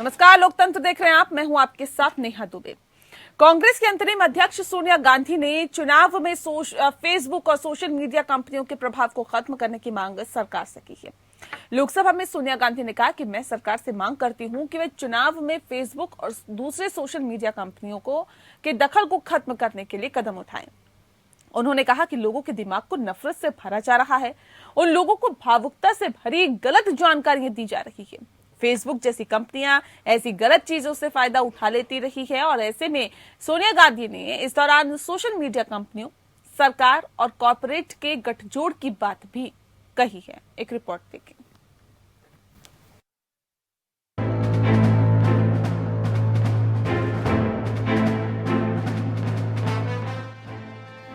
नमस्कार, लोकतंत्र देख रहे हैं आप। मैं हूं आपके साथ नेहा दुबे। कांग्रेस के अंतरिम अध्यक्ष सोनिया गांधी ने चुनाव में फेसबुक और सोशल मीडिया कंपनियों के प्रभाव को खत्म करने की मांग सरकार से की है। लोकसभा में सोनिया गांधी ने कहा कि मैं सरकार से मांग करती हूं कि वे चुनाव में फेसबुक और दूसरे सोशल मीडिया कंपनियों के दखल को खत्म करने के लिए कदम उठाएं। उन्होंने कहा कि लोगों के दिमाग को नफरत से भरा जा रहा है, उन लोगों को भावुकता से भरी गलत जानकारियां दी जा रही है। फेसबुक जैसी कंपनियां ऐसी गलत चीजों से फायदा उठा लेती रही है और ऐसे में सोनिया गांधी ने इस दौरान सोशल मीडिया कंपनियों, सरकार और कॉर्पोरेट के गठजोड़ की बात भी कही है। एक रिपोर्ट देखें।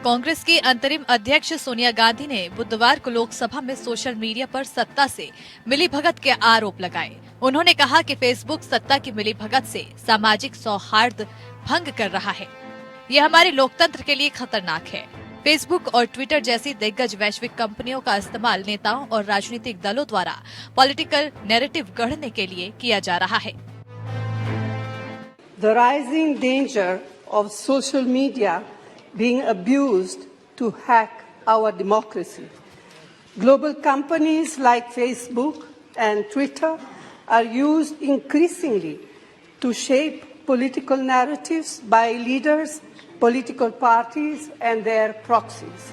कांग्रेस की अंतरिम अध्यक्ष सोनिया गांधी ने बुधवार को लोकसभा में सोशल मीडिया पर सत्ता से मिलीभगत के आरोप लगाए। उन्होंने कहा कि फेसबुक सत्ता की मिलीभगत से सामाजिक सौहार्द भंग कर रहा है। ये हमारे लोकतंत्र के लिए खतरनाक है। फेसबुक और ट्विटर जैसी दिग्गज वैश्विक कंपनियों का इस्तेमाल नेताओं और राजनीतिक दलों द्वारा पॉलिटिकल नैरेटिव गढ़ने के लिए किया जा रहा है। The rising danger of social media being abused to hack our democracy. Global companies like Facebook and Twitter are used increasingly to shape political narratives by leaders, political parties and their proxies.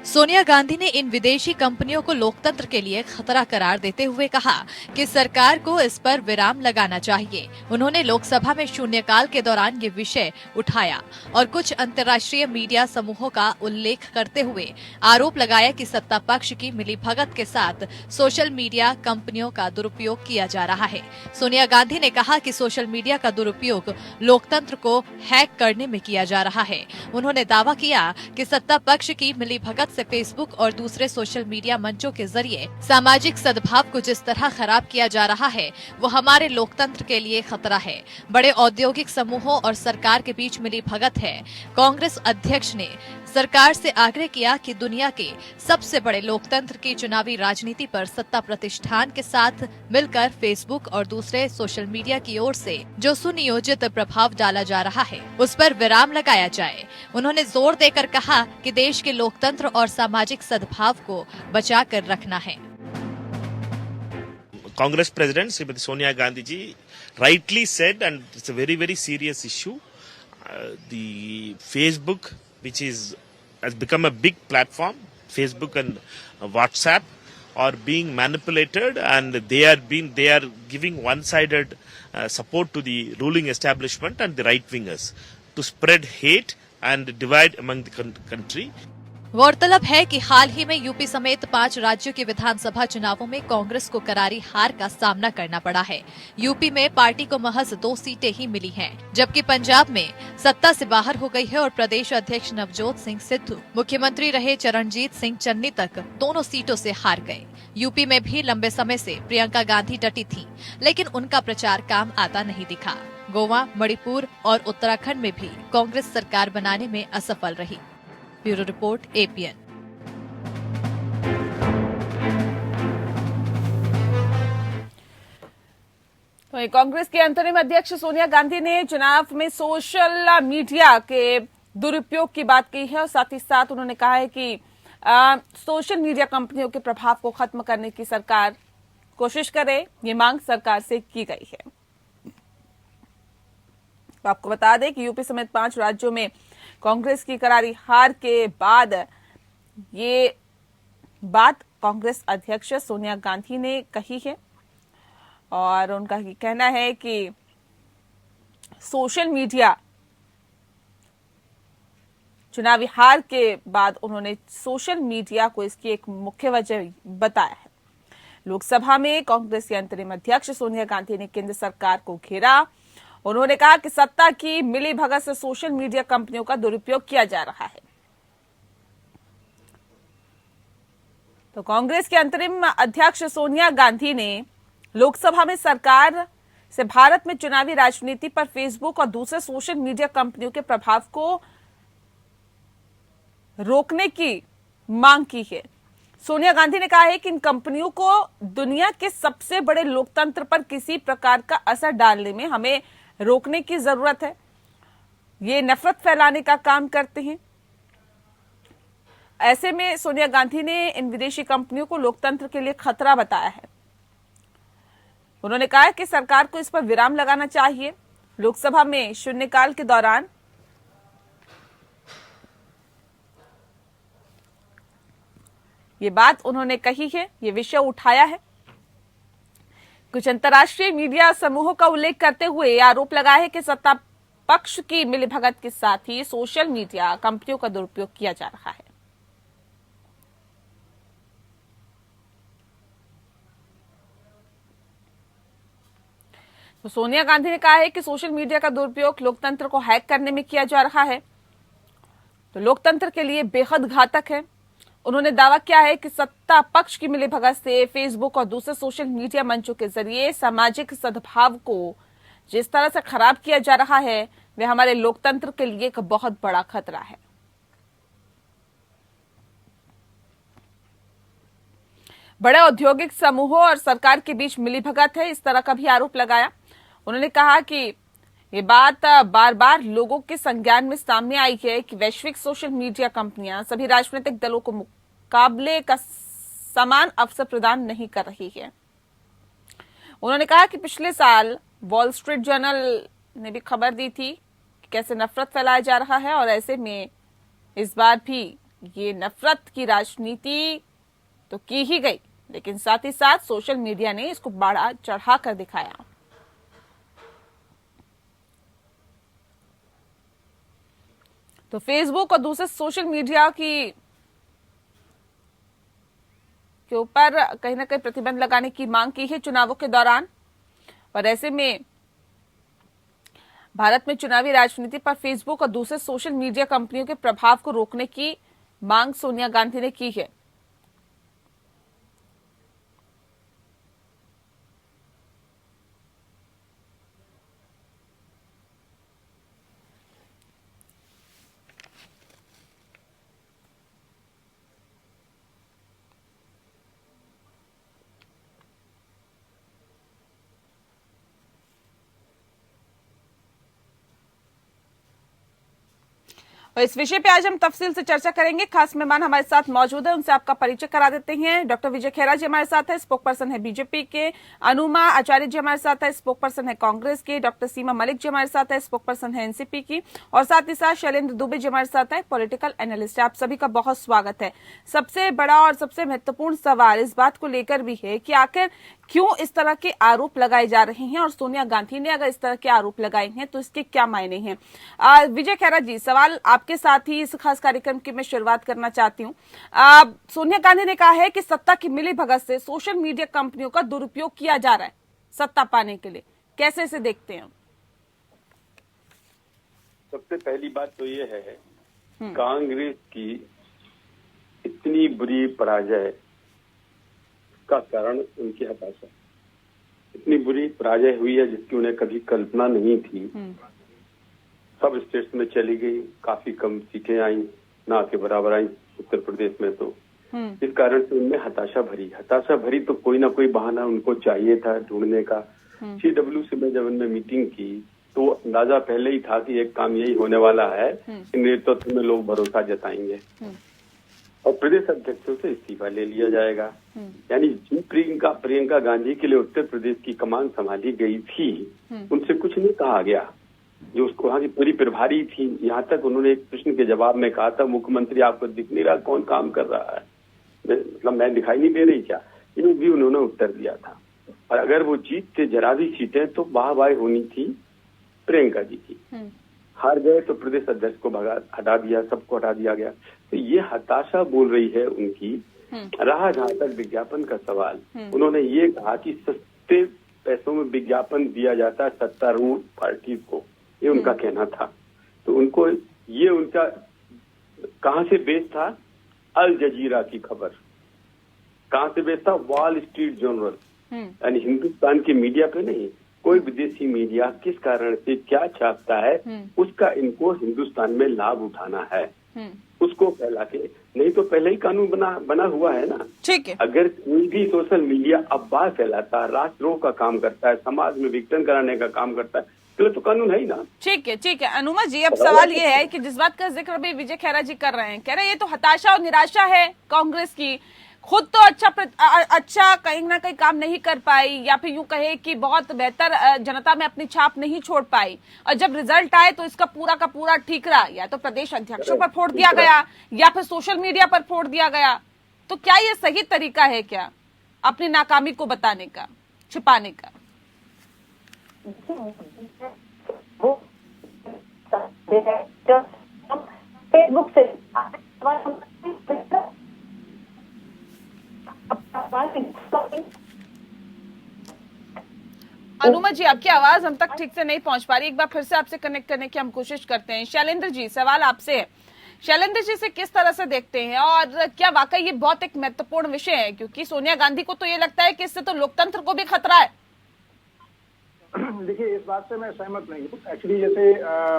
Sonia Gandhi ने इन विदेशी कंपनियों को लोकतंत्र के लिए खतरा करार देते हुए कहा कि सरकार को इस पर विराम लगाना चाहिए। उन्होंने लोकसभा में शून्यकाल के दौरान ये विषय उठाया और कुछ अंतर्राष्ट्रीय मीडिया समूहों का उल्लेख करते हुए आरोप लगाया कि सत्ता पक्ष की मिलीभगत के साथ सोशल मीडिया कंपनियों का दुरुपयोग किया जा रहा है। सोनिया गांधी ने कहा कि सोशल मीडिया का दुरुपयोग लोकतंत्र को हैक करने में किया जा रहा है। उन्होंने दावा किया कि सत्ता पक्ष की मिलीभगत से फेसबुक और दूसरे सोशल मीडिया मंचों के जरिए सामाजिक सद्भाव को जिस तरह खराब किया जा रहा है वो हमारे लोकतंत्र के लिए खतरा है। बड़े औद्योगिक समूहों और सरकार के बीच मिलीभगत है। कांग्रेस अध्यक्ष ने सरकार से आग्रह किया कि दुनिया के सबसे बड़े लोकतंत्र की चुनावी राजनीति पर सत्ता प्रतिष्ठान के साथ मिलकर फेसबुक और दूसरे सोशल मीडिया की ओर से जो सुनियोजित प्रभाव डाला जा रहा है उस पर विराम लगाया जाए। उन्होंने जोर देकर कहा कि देश के लोकतंत्र और सामाजिक सद्भाव को बचा कर रखना है। Congress President Srimati Sonia Gandhi ji rightly said, and it's a very serious issue. The Facebook, which has become a big platform, Facebook and WhatsApp are being manipulated, and they are giving one-sided support to the ruling establishment and the right wingers to spread hate and divide among the country. गौरतलब है कि हाल ही में UP समेत 5 राज्यों के विधानसभा चुनावों में कांग्रेस को करारी हार का सामना करना पड़ा है। यूपी में पार्टी को महज 2 सीटें ही मिली हैं, जबकि पंजाब में सत्ता से बाहर हो गई है और प्रदेश अध्यक्ष नवजोत सिंह सिद्धू, मुख्यमंत्री रहे चरणजीत सिंह चन्नी तक दोनों सीटों से हार गए। यूपी में भी लंबे समय से प्रियंका गांधी डटी थी, लेकिन उनका प्रचार काम आता नहीं दिखा। गोवा, मणिपुर और उत्तराखंड में भी कांग्रेस सरकार बनाने में असफल रही। Bureau report, APN. तो कांग्रेस के अंतरिम अध्यक्ष सोनिया गांधी ने चुनाव में सोशल मीडिया के दुरुपयोग की बात की है और साथ ही साथ उन्होंने कहा है कि सोशल मीडिया कंपनियों के प्रभाव को खत्म करने की सरकार कोशिश करे। ये मांग सरकार से की गई है। तो आपको बता दें कि यूपी समेत 5 राज्यों में कांग्रेस की करारी हार के बाद ये बात कांग्रेस अध्यक्ष सोनिया गांधी ने कही है और उनका कहना है कि सोशल मीडिया चुनावी हार के बाद उन्होंने सोशल मीडिया को इसकी एक मुख्य वजह बताया है। लोकसभा में कांग्रेस के अंतरिम अध्यक्ष सोनिया गांधी ने केंद्र सरकार को घेरा। उन्होंने कहा कि सत्ता की मिलीभगत से सोशल मीडिया कंपनियों का दुरुपयोग किया जा रहा है। तो कांग्रेस के अंतरिम अध्यक्ष सोनिया गांधी ने लोकसभा में सरकार से भारत में चुनावी राजनीति पर फेसबुक और दूसरे सोशल मीडिया कंपनियों के प्रभाव को रोकने की मांग की है। सोनिया गांधी ने कहा है कि इन कंपनियों को दुनिया के सबसे बड़े लोकतंत्र पर किसी प्रकार का असर डालने में हमें रोकने की जरूरत है। ये नफरत फैलाने का काम करते हैं। ऐसे में सोनिया गांधी ने इन विदेशी कंपनियों को लोकतंत्र के लिए खतरा बताया है। उन्होंने कहा कि सरकार को इस पर विराम लगाना चाहिए। लोकसभा में शून्यकाल के दौरान ये बात उन्होंने कही है, ये विषय उठाया है। कुछ अंतर्राष्ट्रीय मीडिया समूहों का उल्लेख करते हुए आरोप लगाया है कि सत्ता पक्ष की मिलीभगत के साथ ही सोशल मीडिया कंपनियों का दुरुपयोग किया जा रहा है। तो सोनिया गांधी ने कहा है कि सोशल मीडिया का दुरुपयोग लोकतंत्र को हैक करने में किया जा रहा है, तो लोकतंत्र के लिए बेहद घातक है। उन्होंने दावा किया है कि सत्ता पक्ष की मिलीभगत से फेसबुक और दूसरे सोशल मीडिया मंचों के जरिए सामाजिक सद्भाव को जिस तरह से खराब किया जा रहा है, वह हमारे लोकतंत्र के लिए एक बहुत बड़ा खतरा है। बड़े औद्योगिक समूहों और सरकार के बीच मिलीभगत है, इस तरह का भी आरोप लगाया। उन्होंने कहा कि ये बात बार बार लोगों के संज्ञान में सामने आई है कि वैश्विक सोशल मीडिया कंपनियां सभी राजनीतिक दलों को मुकाबले का समान अवसर प्रदान नहीं कर रही है। उन्होंने कहा कि पिछले साल वॉल स्ट्रीट जर्नल ने भी खबर दी थी कि कैसे नफरत फैलाया जा रहा है, और ऐसे में इस बार भी ये नफरत की राजनीति तो की ही गई, लेकिन साथ ही साथ सोशल मीडिया ने इसको बढ़ा चढ़ा कर दिखाया। तो फेसबुक और दूसरे सोशल मीडिया के ऊपर कहीं ना कहीं प्रतिबंध लगाने की मांग की है चुनावों के दौरान, और ऐसे में भारत में चुनावी राजनीति पर फेसबुक और दूसरे सोशल मीडिया कंपनियों के प्रभाव को रोकने की मांग सोनिया गांधी ने की है। और इस विषय पे आज हम तफसील से चर्चा करेंगे। खास मेहमान हमारे साथ मौजूद है, उनसे आपका परिचय करा देते हैं। डॉक्टर विजय खेरा जी हमारे साथ है, स्पोक पर्सन है बीजेपी के। अनुमा आचार्य जी हमारे साथ है, स्पोक पर्सन है कांग्रेस के। डॉक्टर सीमा मलिक जी हमारे साथ है, स्पोक पर्सन है एनसीपी की। और साथ ही साथ शैलेंद्र दुबे जी हमारे साथ है, पॉलिटिकल एनालिस्ट है। आप सभी का बहुत स्वागत है। सबसे बड़ा और सबसे महत्वपूर्ण सवाल इस बात को लेकर भी है कि आखिर क्यों इस तरह के आरोप लगाए जा रहे हैं, और सोनिया गांधी ने अगर इस तरह के आरोप लगाए हैं तो इसके क्या मायने हैं। विजय खेरा जी, सवाल आपके साथ ही इस खास कार्यक्रम की मैं शुरुआत करना चाहती हूँ। सोनिया गांधी ने कहा है कि सत्ता की मिलीभगत से सोशल मीडिया कंपनियों का दुरुपयोग किया जा रहा है सत्ता पाने के लिए, कैसे इसे देखते हैं? सबसे पहली बात तो ये है कांग्रेस की इतनी बुरी पराजय का कारण उनकी हताशा। इतनी बुरी पराजय हुई है जिसकी उन्हें कभी कल्पना नहीं थी। सब स्टेट्स में चली गई, काफी कम सीटें आई, ना के बराबर आई उत्तर प्रदेश में। तो इस कारण से उनमें हताशा भरी तो कोई ना कोई बहाना उनको चाहिए था ढूंढने का। CWC में जब उन्होंने मीटिंग की तो अंदाजा पहले ही था कि एक काम यही होने वाला है कि नेतृत्व में लोग भरोसा जताएंगे और प्रदेश अध्यक्षों से इस्तीफा ले लिया जाएगा। यानी जिन प्रियंका गांधी के लिए उत्तर प्रदेश की कमान संभाली गई थी, उनसे कुछ नहीं कहा गया। जो उसको वहां की पूरी प्रभारी थी, यहाँ तक उन्होंने एक प्रश्न के जवाब में कहा था, मुख्यमंत्री आपको दिख नहीं रहा कौन काम कर रहा है, मतलब मैं दिखाई नहीं दे रही क्या, ये भी उन्होंने उत्तर दिया था। और अगर वो जीतते जरा भी सीटें तो वाहवाही होनी थी प्रियंका जी की। हार गए तो प्रदेश अध्यक्ष को हटा दिया, सबको हटा दिया गया। तो ये हताशा बोल रही है उनकी। रहा जहां तक विज्ञापन का सवाल, उन्होंने ये कहा कि सस्ते पैसों में विज्ञापन दिया जाता है सत्तारूढ़ पार्टी को, ये उनका कहना था। तो उनको ये उनका कहां से बेस था? अल जजीरा की खबर। कहां से बेस था? वॉल स्ट्रीट जर्नल, यानी हिंदुस्तान के मीडिया पे नहीं, कोई विदेशी मीडिया किस कारण से क्या छापता है उसका इनको हिंदुस्तान में लाभ उठाना है, उसको फैला के नहीं तो पहले ही कानून बना हुआ है ना। ठीक है। अगर कोई भी सोशल मीडिया अफवाह फैलाता है, राष्ट्रद्रोह का काम करता है, समाज में विघटन कराने का काम करता है, तो कानून है ही ना। ठीक है, ठीक है। अनुमा जी, अब सवाल ये है कि जिस बात का जिक्र अभी विजय खैरा जी कर रहे हैं, कह रहे हैं ये तो हताशा और निराशा है कांग्रेस की, खुद तो अच्छा कहीं ना कहीं काम नहीं कर पाई, या फिर यूं कहे कि बहुत बेहतर जनता में अपनी छाप नहीं छोड़ पाई, और जब रिजल्ट आए तो इसका पूरा का पूरा ठीकरा या तो प्रदेश अध्यक्षों पर फोड़ दिया गया या फिर सोशल मीडिया पर फोड़ दिया गया। तो क्या ये सही तरीका है क्या अपनी नाकामी को बताने का, छिपाने का? फेसबुक से अनुमा जी, आपकी आवाज हम तक ठीक से नहीं पहुंच पा रही, एक बार फिर से आपसे कनेक्ट करने की हम कोशिश करते हैं। शैलेंद्र जी, सवाल आपसे है। शैलेंद्र जी से किस तरह से देखते हैं, और क्या वाकई ये बहुत एक महत्वपूर्ण विषय है, क्योंकि सोनिया गांधी को तो ये लगता है कि इससे तो लोकतंत्र को भी खतरा है। देखिए, इस बात से मैं सहमत नहीं हूँ। एक्चुअली जैसे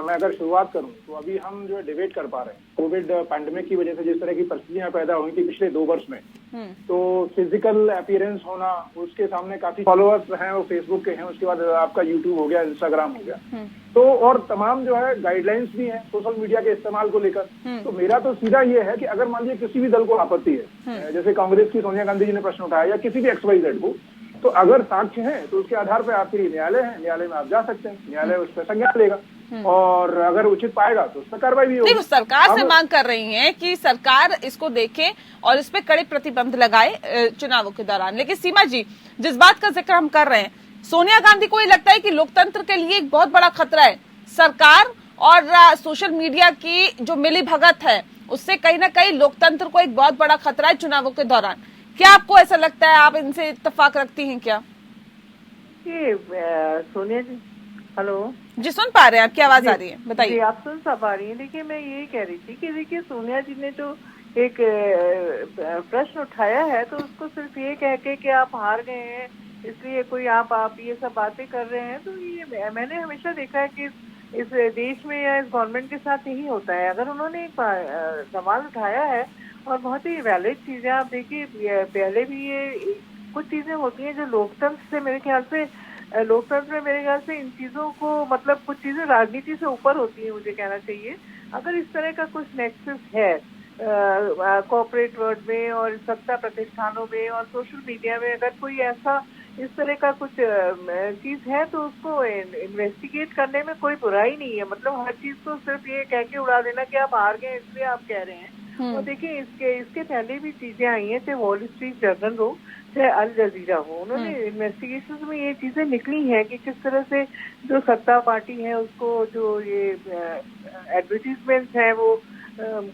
मैं अगर शुरुआत करूँ तो अभी हम जो है डिबेट कर पा रहे हैं, कोविड पैंडेमिक की वजह से जिस तरह की परिस्थितियां पैदा हुई थी पिछले 2 वर्ष में, तो फिजिकल अपीयरेंस होना, उसके सामने काफी फॉलोअर्स हैं वो फेसबुक के हैं, उसके बाद आपका यूट्यूब हो गया, इंस्टाग्राम हो गया, तो और तमाम जो है गाइडलाइंस भी हैं सोशल मीडिया के इस्तेमाल को लेकर। तो मेरा तो सीधा ये है कि अगर मान लीजिए किसी भी दल को आपत्ति है, जैसे कांग्रेस की सोनिया गांधी जी ने प्रश्न उठाया या किसी भी XYZ को, तो अगर साक्ष्य है तो उसके आधार पर आपके लिए न्यायालय है, न्यायालय में आप जा सकते हैं, न्यायालय उस पर संज्ञान लेगा और अगर उचित पाएगा तो उस पर कार्रवाई भी होगी। नहीं, वो सरकार से मांग कर रही हैं कि सरकार इसको देखे और इस पे कड़े प्रतिबंध लगाए चुनावों के दौरान। लेकिन सीमा जी, जिस बात का जिक्र हम कर रहे हैं, सोनिया गांधी को ये लगता है कि लोकतंत्र के लिए एक बहुत बड़ा खतरा है सरकार और सोशल मीडिया की जो मिलीभगत है, उससे कहीं ना कहीं लोकतंत्र को एक बहुत बड़ा खतरा है चुनावों के दौरान। क्या आपको ऐसा लगता है, आप इनसे इत्तेफाक रखती हैं क्या? सोनिया जी, हेलो जी, सुन पा रहे हैं, आपकी आवाज आ रही है, बताइए। आप सुन पा रही हैं। देखिए, मैं यही कह रही थी कि देखिए सोनिया जी ने जो एक प्रश्न उठाया है, तो उसको सिर्फ ये कह के कि आप हार गए हैं इसलिए कोई आप ये सब बातें कर रहे हैं, तो ये मैंने हमेशा देखा है कि इस देश में या इस गवर्नमेंट के साथ यही होता है। अगर उन्होंने एक सवाल उठाया है और बहुत ही वैलिड चीजें, आप देखिए पहले भी ये कुछ चीजें होती हैं जो लोकतंत्र से मेरे ख्याल से इन चीजों को, मतलब कुछ चीजें राजनीति से ऊपर होती है, मुझे कहना चाहिए। अगर इस तरह का कुछ नेक्सस है कॉर्पोरेट वर्ल्ड में और सत्ता प्रतिष्ठानों में और सोशल मीडिया में, अगर कोई ऐसा इस तरह का कुछ चीज है तो उसको इन्वेस्टिगेट करने में कोई बुराई नहीं है। मतलब हर चीज को सिर्फ ये कह के उड़ा देना कि आप हार गए इसलिए आप कह रहे हैं। और देखिए, इसके पहले भी चीजें आई हैं, चाहे वॉल स्ट्रीट जर्नल हो, चाहे अल जजीरा हो, उन्होंने इन्वेस्टिगेशन में ये चीजें निकली हैं कि किस तरह से जो सत्ता पार्टी है उसको जो ये एडवर्टीजमेंट है वो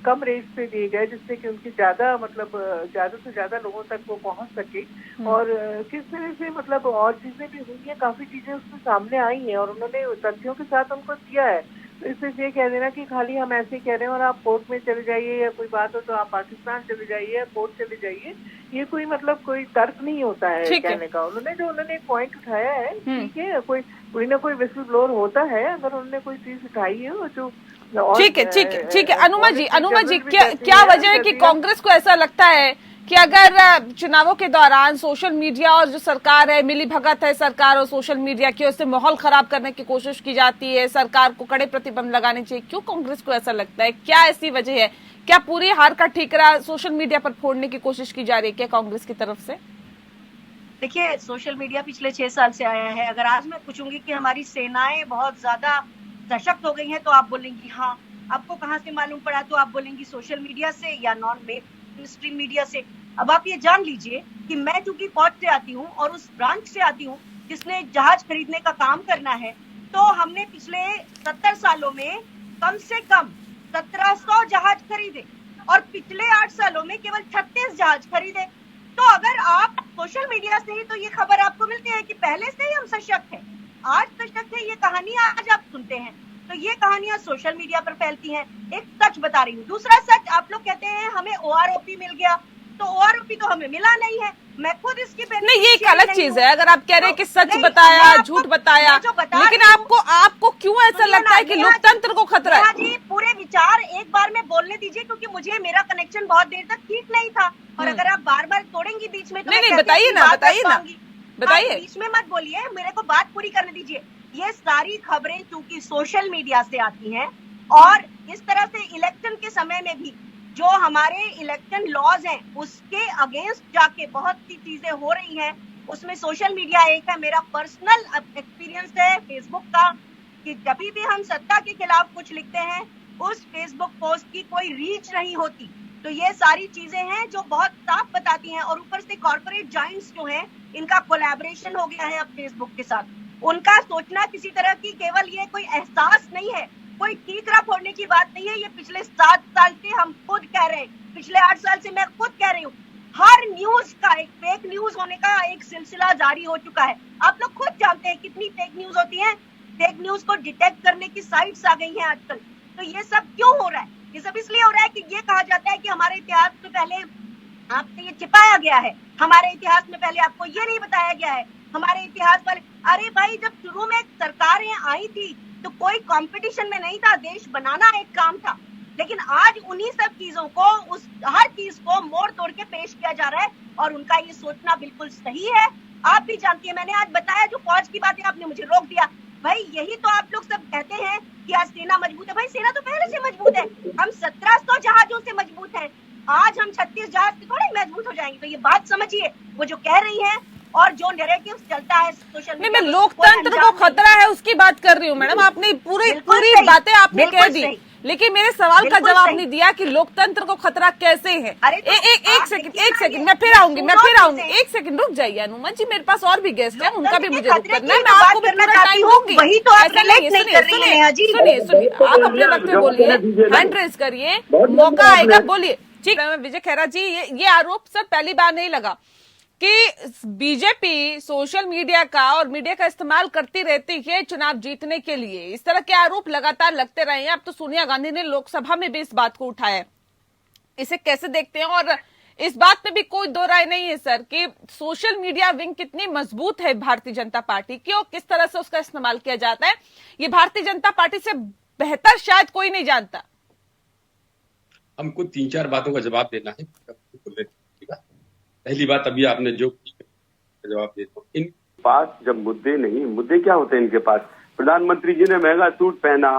कम रेट पे दिए गए, जिससे कि उनकी ज्यादा से ज्यादा लोगों तक वो पहुंच सके। और किस तरह से मतलब और चीजें भी हुई हैं, काफी चीजें उसमें सामने आई हैं और उन्होंने तथ्यों के साथ उनको किया है। तो इससे ये कह देना कि खाली हम ऐसे कह रहे हैं और आप कोर्ट में चले जाइए या कोई बात हो तो आप पाकिस्तान चले जाइए या कोर्ट चले जाइए, ये कोई मतलब कोई तर्क नहीं होता है कहने का। उन्होंने एक पॉइंट उठाया है, ठीक है, कोई ना कोई विस्ल ब्लोअर होता है, अगर उन्होंने कोई चीज उठाई है और जो ठीक है। अनुमा जी, क्या वजह है कि कांग्रेस को ऐसा लगता है कि अगर चुनावों के दौरान सोशल मीडिया और जो सरकार है, मिली भगत है सरकार और सोशल मीडिया की, उससे माहौल खराब करने की कोशिश की जाती है, सरकार को कड़े प्रतिबंध लगाने चाहिए, क्यों कांग्रेस को ऐसा लगता है? क्या ऐसी वजह है? क्या पूरी हार का ठीकरा सोशल मीडिया पर फोड़ने की कोशिश की जा रही है क्या कांग्रेस की तरफ से? देखिए, सोशल मीडिया पिछले 6 साल से आया है। अगर आज मैं पूछूंगी कि हमारी सेनाएं बहुत ज्यादा सशक्त हो गई हैं, तो आप बोलेंगी हाँ। आपको कहाँ से मालूम पड़ा? तो आप बोलेंगी सोशल मीडिया से या नॉन मेन स्ट्रीम मीडिया से। अब आप ये जान लीजिए कि मैं चूंकि फौज से आती हूँ और उस ब्रांच से आती हूँ जिसने जहाज खरीदने का काम करना है, तो हमने पिछले 70 सालों में कम से कम 1700 जहाज खरीदे और पिछले 8 सालों में केवल 36 जहाज खरीदे। तो अगर आप सोशल मीडिया से ही तो ये खबर आपको मिलती है कि पहले से ही हम सशक्त हैं, आज सशक्त है, ये कहानियां आज आप सुनते हैं, तो ये कहानियां सोशल मीडिया पर फैलती हैं। एक सच बता रही हूँ। दूसरा सच, आप लोग कहते हैं हमें OROP मिल गया, तो आरोपी तो हमें मिला नहीं है। मैं खुद इसकी नहीं, ये एक अलग चीज है। अगर आप कह रहे हैं कि सच बताया, झूठ बताया, लेकिन आपको क्यों ऐसा लगता है कि लोकतंत्र को खतरा है? जी पूरे विचार एक बार में बोलने दीजिए, क्योंकि मुझे मेरा कनेक्शन बहुत देर तक ठीक नहीं था, और अगर आप बार बार तोड़ेंगी बीच में तो नहीं, बताइए ना, बताइए। बीच में मत बोलिए, मेरे को बात पूरी करने दीजिए। ये सारी खबरें चूंकि सोशल मीडिया से आती हैं, और इस तरह से इलेक्शन के समय में भी जो हमारे इलेक्शन लॉज हैं उसके अगेंस्ट जाके बहुत सी चीजें हो रही हैं, उसमें सोशल मीडिया एक है। मेरा पर्सनल एक्सपीरियंस है फेसबुक का कि जब भी हम सत्ता के खिलाफ कुछ लिखते हैं उस फेसबुक पोस्ट की कोई रीच नहीं होती। तो ये सारी चीजें हैं जो बहुत साफ बताती हैं, और ऊपर से कॉर्पोरेट जायंट्स जो हैं इनका कोलैबोरेशन हो गया है अब फेसबुक के साथ। उनका सोचना किसी तरह की केवल ये कोई एहसास नहीं है, कोई ठीकरा फोड़ने की बात नहीं है। ये पिछले 7 साल से हम खुद कह रहे हैं, पिछले 8 साल से मैं खुद कह रही हूँ, हर न्यूज का एक फेक न्यूज होने का एक सिलसिला जारी हो चुका है। आप लोग खुद जानते हैं कितनी फेक न्यूज होती है। फेक न्यूज को डिटेक्ट करने की साइट्स आ गई हैं आजकल। तो ये सब क्यों हो रहा है? ये सब इसलिए हो रहा है कि ये कहा जाता है कि हमारे इतिहास में पहले आपसे ये छिपाया गया है, हमारे इतिहास में पहले आपको ये नहीं बताया गया है, हमारे इतिहास पर। अरे भाई, जब शुरू में सरकारें आई थी तो कोई कंपटीशन में नहीं था, देश बनाना एक काम था। लेकिन आज उन्हीं सब चीजों को, उस हर चीज को मोड़ तोड़ के पेश किया जा रहा है, और उनका ये सोचना बिल्कुल सही है। आप भी जानती है, मैंने आज बताया जो फौज की बात है, आपने मुझे रोक दिया। भाई यही तो आप लोग सब कहते हैं कि आज सेना मजबूत है। भाई सेना तो पहले से मजबूत है, हम 1700 जहाजों से मजबूत हैं। आज हम 36 जहाज से थोड़े मजबूत हो जाएंगे। तो ये बात समझिए, वो जो कह रही है और जो नैरेटिव चलता है सोशल मीडिया, मैं लोकतंत्र को खतरा है उसकी बात कर रही हूँ मैडम। आपने पूरी बातें आपने कह दी, लेकिन मेरे सवाल का जवाब नहीं दिया कि लोकतंत्र को खतरा कैसे है। एक सेकंड, मैं फिर आऊंगी। एक सेकंड रुक जाइए अनुमन जी, मेरे पास और भी गेस्ट हैं, उनका भी मुझे रुक करना है। मैं आपको भी पूरा टाइम दूंगी। वही तो आप रिलेट नहीं कर रही हैं जी। सुनिए, आप अपने वक्त में बोलिए, हैंड रेज करिए, मौका आएगा बोलिए। ठीक है विजय खैरा जी, ये आरोप सर पहली बार नहीं लगा कि बीजेपी सोशल मीडिया का और मीडिया का इस्तेमाल करती रहती है चुनाव जीतने के लिए। इस तरह के आरोप लगातार लगते रहे हैं। अब तो सोनिया गांधी ने लोकसभा में भी इस बात को उठाया है। इसे कैसे देखते हैं? और इस बात में भी कोई दो राय नहीं है सर कि सोशल मीडिया विंग कितनी मजबूत है भारतीय जनता पार्टी की, और किस तरह से उसका इस्तेमाल किया जाता है, ये भारतीय जनता पार्टी से बेहतर शायद कोई नहीं जानता। हमको 3-4 बातों का जवाब देना है। पहली बात, अभी आपने जो जवाब देता हूँ, इन पास जब मुद्दे क्या होते हैं इनके पास? प्रधानमंत्री जी ने महंगा सूट पहना,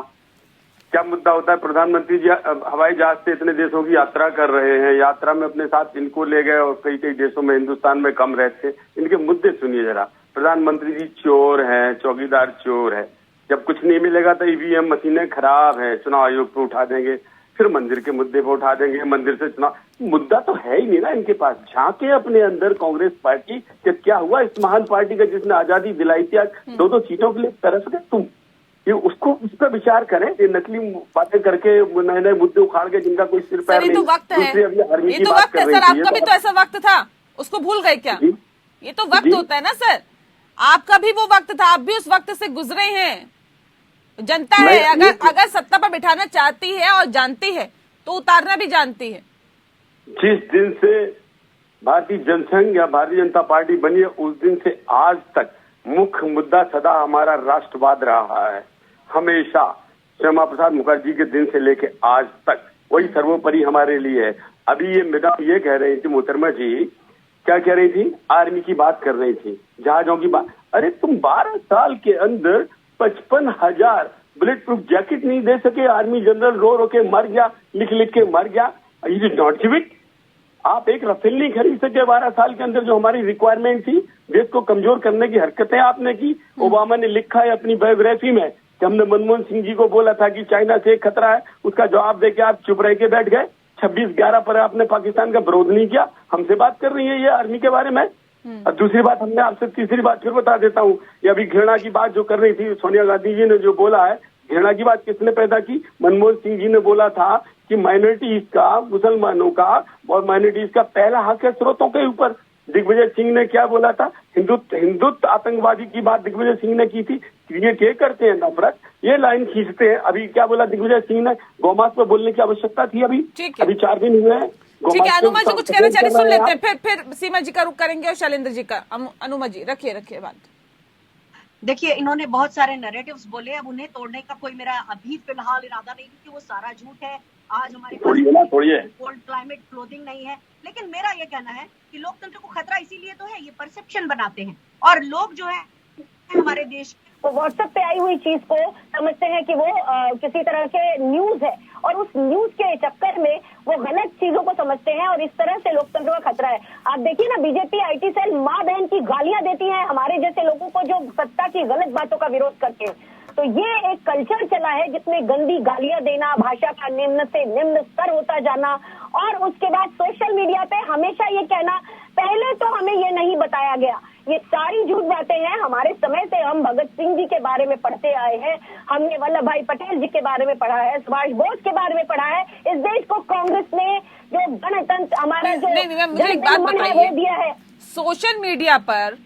क्या मुद्दा होता है? प्रधानमंत्री जी हवाई जहाज से इतने देशों की यात्रा कर रहे हैं, यात्रा में अपने साथ इनको ले गए, और कई देशों में, हिंदुस्तान में कम रहते। इनके मुद्दे सुनिए जरा। प्रधानमंत्री जी चोर हैं, चौकीदार चोर है, जब कुछ नहीं मिलेगा तो ईवीएम मशीनें खराब है, चुनाव आयोग पे उठा देंगे, फिर मंदिर के मुद्दे पे उठा देंगे, मंदिर से चुनाव। मुद्दा तो है ही नहीं ना इनके पास। झांके अपने अंदर कांग्रेस पार्टी कि क्या हुआ इस महान पार्टी का जिसने आजादी दिलाई थी, आज 2-2 सीटों के लिए तरस गए तुम। ये उसको उस पर विचार करें। ये नकली बातें करके नए नए मुद्दे उखाड़ के जिनका कोई सिर पैर नहीं। तो वक्त है, ये तो वक्त है सर, आपका भी तो ऐसा वक्त था, उसको भूल गए क्या? ये तो वक्त होता है ना सर, आपका भी वो वक्त था, आप भी उस वक्त से गुजरे हैं। जनता है, अगर सत्ता पर बिठाना चाहती है और जानती है तो उतारना भी जानती है। जिस दिन से भारतीय जनसंघ या भारतीय जनता पार्टी बनी है, उस दिन से आज तक मुख्य मुद्दा सदा हमारा राष्ट्रवाद रहा है। हमेशा श्यामा प्रसाद मुखर्जी के दिन से लेके आज तक वही सर्वोपरि हमारे लिए है। अभी ये मैडम ये कह रही थी, मोहतरमा जी क्या कह रही थी? आर्मी की बात कर रही थी, जहाजों की बात। अरे तुम 12 साल के अंदर 55,000 बुलेट प्रूफ जैकेट नहीं दे सके। आर्मी जनरल रो के मर गया, लिख के मर गया। You did not give it. आप एक रफेल नहीं खरीद सके 12 साल के अंदर, जो हमारी रिक्वायरमेंट थी। देश को कमजोर करने की हरकतें आपने की। ओबामा ने लिखा है अपनी बायोग्राफी में कि हमने मनमोहन सिंह जी को बोला था कि चाइना से एक खतरा है, उसका जवाब देके आप चुप रह के बैठ गए। 26/11 पर आपने पाकिस्तान का विरोध नहीं किया। हमसे बात कर रही है ये आर्मी के बारे में। और दूसरी बात, हमने आपसे तीसरी बात फिर बता देता हूँ, ये अभी घृणा की बात जो कर रही थी सोनिया गांधी जी ने जो बोला है, घृणा की बात किसने पैदा की? मनमोहन सिंह जी ने बोला था कि माइनॉरिटीज का, मुसलमानों का और माइनॉरिटीज का पहला हक है स्रोतों के ऊपर। दिग्विजय सिंह ने क्या बोला था? हिंदुत्व आतंकवादी की बात दिग्विजय सिंह ने की थी। ये करते हैं नफरत, ये लाइन खींचते हैं। अभी क्या बोला दिग्विजय सिंह ने? गौमांस पर बोलने की आवश्यकता थी। अभी 4 दिन हुए हैं, ठीक है, अनुमा जी कुछ कहना चाहिए, सुन लेते हैं, फिर सीमा जी का रुख करेंगे और शैलेंद्र जी का। अनुमा जी रखिए बात। देखिए, इन्होंने बहुत सारे नैरेटिव्स बोले, अब उन्हें तोड़ने का कोई मेरा अभी फिलहाल इरादा नहीं, क्योंकि वो सारा झूठ है। आज हमारे पास कोल्ड क्लाइमेट क्लोथिंग नहीं है, लेकिन मेरा ये कहना है कि लोकतंत्र को खतरा इसीलिए तो है, ये परसेप्शन बनाते हैं, और लोग जो है हमारे देश वो व्हाट्सएप पे आई हुई चीज को समझते हैं कि वो किसी तरह के न्यूज है, और उस न्यूज के चक्कर में वो गलत चीजों को समझते हैं, और इस तरह से लोकतंत्र का खतरा है। आप देखिए ना, बीजेपी आईटी सेल माँ बहन की गालियां देती है हमारे जैसे लोगों को जो सत्ता की गलत बातों का विरोध करते हैं। तो ये एक कल्चर चला है जिसमें गंदी गालियां देना, भाषा का निम्न से निम्न स्तर होता जाना, और उसके बाद सोशल मीडिया पे हमेशा ये कहना, पहले तो हमें ये नहीं बताया गया। ये सारी झूठ बातें हैं। हमारे समय से हम भगत सिंह जी के बारे में पढ़ते आए हैं, हमने वल्लभ भाई पटेल जी के बारे में पढ़ा है, सुभाष बोस के बारे में पढ़ा है। इस देश को कांग्रेस ने जो गणतंत्र हमारा जो मुझे एक बात बताइए, दिया है, सोशल मीडिया पर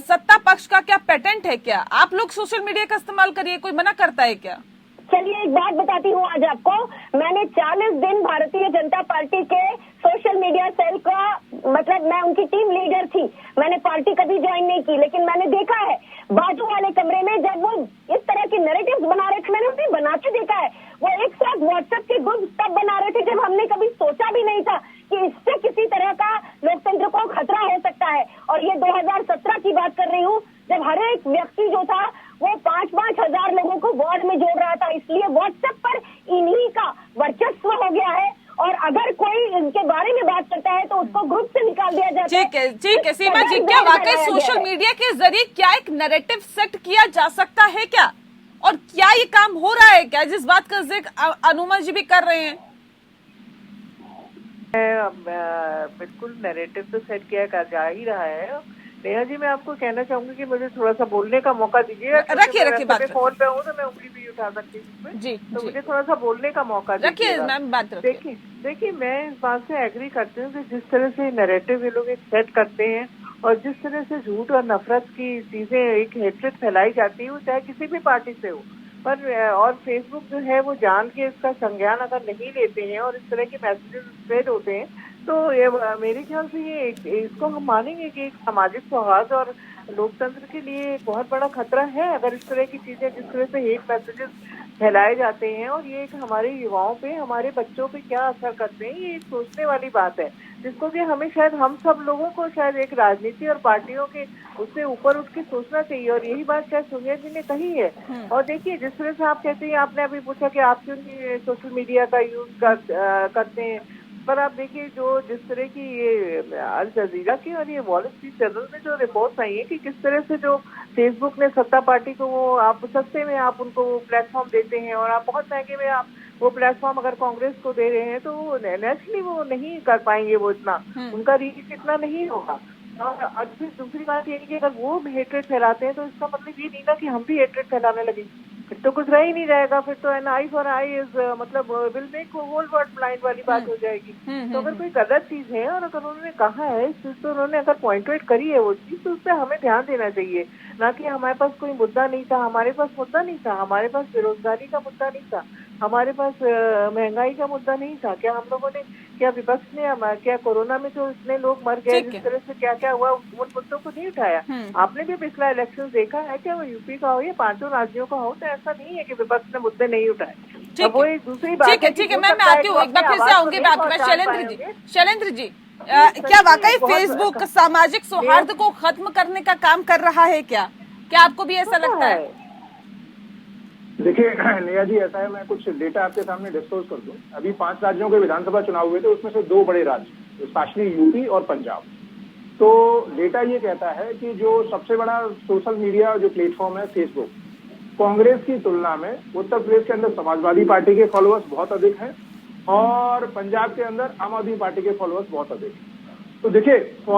सत्ता पक्ष का क्या पेटेंट है? क्या आप लोग सोशल मीडिया का इस्तेमाल करिए, कोई मना करता है क्या? चलिए एक बात बताती हूँ आज आपको। मैंने 40 दिन भारतीय जनता पार्टी के सोशल मीडिया सेल का, मतलब मैं उनकी टीम लीडर थी। मैंने पार्टी कभी ज्वाइन नहीं की, लेकिन मैंने देखा है बाजू वाले कमरे में जब वो इस तरह की नैरेटिव्स बना रहे थे, मैंने उन्हें बनाते देखा है। वो एक साथ व्हाट्सएप के ग्रुप तब बना रहे थे जब हमने कभी सोचा भी नहीं था कि इससे किसी तरह का लोकतंत्र को खतरा हो सकता है। और ये 2017 की बात कर रही हूँ, जब हर एक व्यक्ति जो था वो 5-5 हजार लोगों को वार्ड में जोड़ रहा था। इसलिए व्हाट्सएप पर इन्हीं का वर्चस्व हो गया है, और अगर कोई इनके बारे में बात करता है तो उसको ग्रुप से निकाल दिया जाता है। ठीक है सीमा जी, क्या वाकई सोशल मीडिया के जरिए क्या एक नैरेटिव सेट किया जा सकता है क्या, और क्या ये काम हो रहा है क्या, जिस बात का जिक्र अनुमा जी भी कर रहे हैं? बिल्कुल नैरेटिव तो सेट किया जा ही रहा है। नेहा जी, मैं आपको कहना चाहूंगी कि मुझे थोड़ा सा बोलने का मौका दीजिए। रखिए बात, फोन पे हूँ तो मैं उंगली भी उठा सकती हूँ जी, तो मुझे थोड़ा सा बोलने का मौका रखिए मैम, बात रखिए। देखिए मैं इस बात से एग्री करती हूँ कि जिस तरह से नैरेटिव ये लोग एक सेट करते हैं, और जिस तरह से झूठ और नफरत की चीजें, एक हेट्रेड फैलाई जाती है, वो चाहे किसी भी पार्टी से हो, पर और फेसबुक जो है वो जान के इसका संज्ञान अगर नहीं लेते हैं और इस तरह के मैसेजेस स्प्रेड होते हैं, तो ये मेरे ख्याल से ये इसको हम मानेंगे कि एक सामाजिक सौहार्द और लोकतंत्र के लिए एक बहुत बड़ा खतरा है, अगर इस तरह की चीजें, जिस तरह से हेट मैसेजेस फैलाए जाते हैं। और ये एक हमारे युवाओं पे, हमारे बच्चों पे क्या असर करते हैं, ये एक सोचने वाली बात है, जिसको कि हमें शायद, हम सब लोगों को शायद एक राजनीति और पार्टियों के उससे ऊपर उठ के सोचना चाहिए। और यही बात शायद सोनिया जी ने कही है। और देखिए, जिस तरह से आप कहते हैं, आपने अभी पूछा कि आप क्यों नहीं सोशल मीडिया का यूज करते हैं, पर आप देखिए जो जिस तरह की ये अल जजीरा की और ये वॉल स्ट्रीट जर्नल में जो रिपोर्ट्स आई है कि किस तरह से जो फेसबुक ने सत्ता पार्टी को, वो आप सस्ते में आप उनको प्लेटफॉर्म देते हैं, और आप बहुत महंगे में आप वो प्लेटफॉर्म अगर कांग्रेस को दे रहे हैं, तो नेचुरली वो नहीं कर पाएंगे, वो इतना उनका रीच इतना नहीं होगा। और फिर दूसरी बात ये है कि अगर वो हेट्रेड फैलाते हैं, तो इसका मतलब ये नहीं ना कि हम भी हेट्रेड फैलाने लगे, फिर तो कुछ रह ही नहीं जाएगा। फिर तो an eye for eye is मतलब will make whole world blind वाली बात हो जाएगी। तो अगर कोई गलत चीज है और अगर उन्होंने कहा है इस चीज, तो उन्होंने अगर पॉइंट आउट करी है वो चीज, तो उस पर हमें ध्यान देना चाहिए, ना कि हमारे पास कोई मुद्दा नहीं था। हमारे पास मुद्दा नहीं था, हमारे पास बेरोजगारी का मुद्दा नहीं था, हमारे पास महंगाई का मुद्दा नहीं था। क्या हम लोगों ने, क्या विपक्ष ने, क्या कोरोना में जो इतने लोग मर गए, जिस तरह से क्या क्या हुआ, उन मुद्दों को नहीं उठाया? आपने भी पिछला इलेक्शन देखा है, क्या वो यूपी का हो या 5 राज्यों का हो, तो ऐसा नहीं है कि विपक्ष ने मुद्दे नहीं उठाए। वो एक दूसरी बात है। ठीक है, मैं आती हूँ, एक बार फिर से आऊंगी बात में। शैलेंद्र जी, क्या वाकई फेसबुक सामाजिक सौहार्द को खत्म करने का काम कर रहा है क्या आपको भी ऐसा लगता है? देखिए नेहा जी, ऐसा है, मैं कुछ डेटा आपके सामने डिस्क्लोज कर दूं। अभी 5 राज्यों के विधानसभा चुनाव हुए थे, उसमें से 2 बड़े राज्य, स्पेशली यूपी और पंजाब। तो डेटा ये कहता है कि जो सबसे बड़ा सोशल मीडिया जो प्लेटफॉर्म है फेसबुक, कांग्रेस की तुलना में उत्तर प्रदेश के अंदर समाजवादी पार्टी के फॉलोअर्स बहुत अधिक हैं, और पंजाब के अंदर आम आदमी पार्टी के फॉलोअर्स बहुत अधिक हैं। तो देखिए,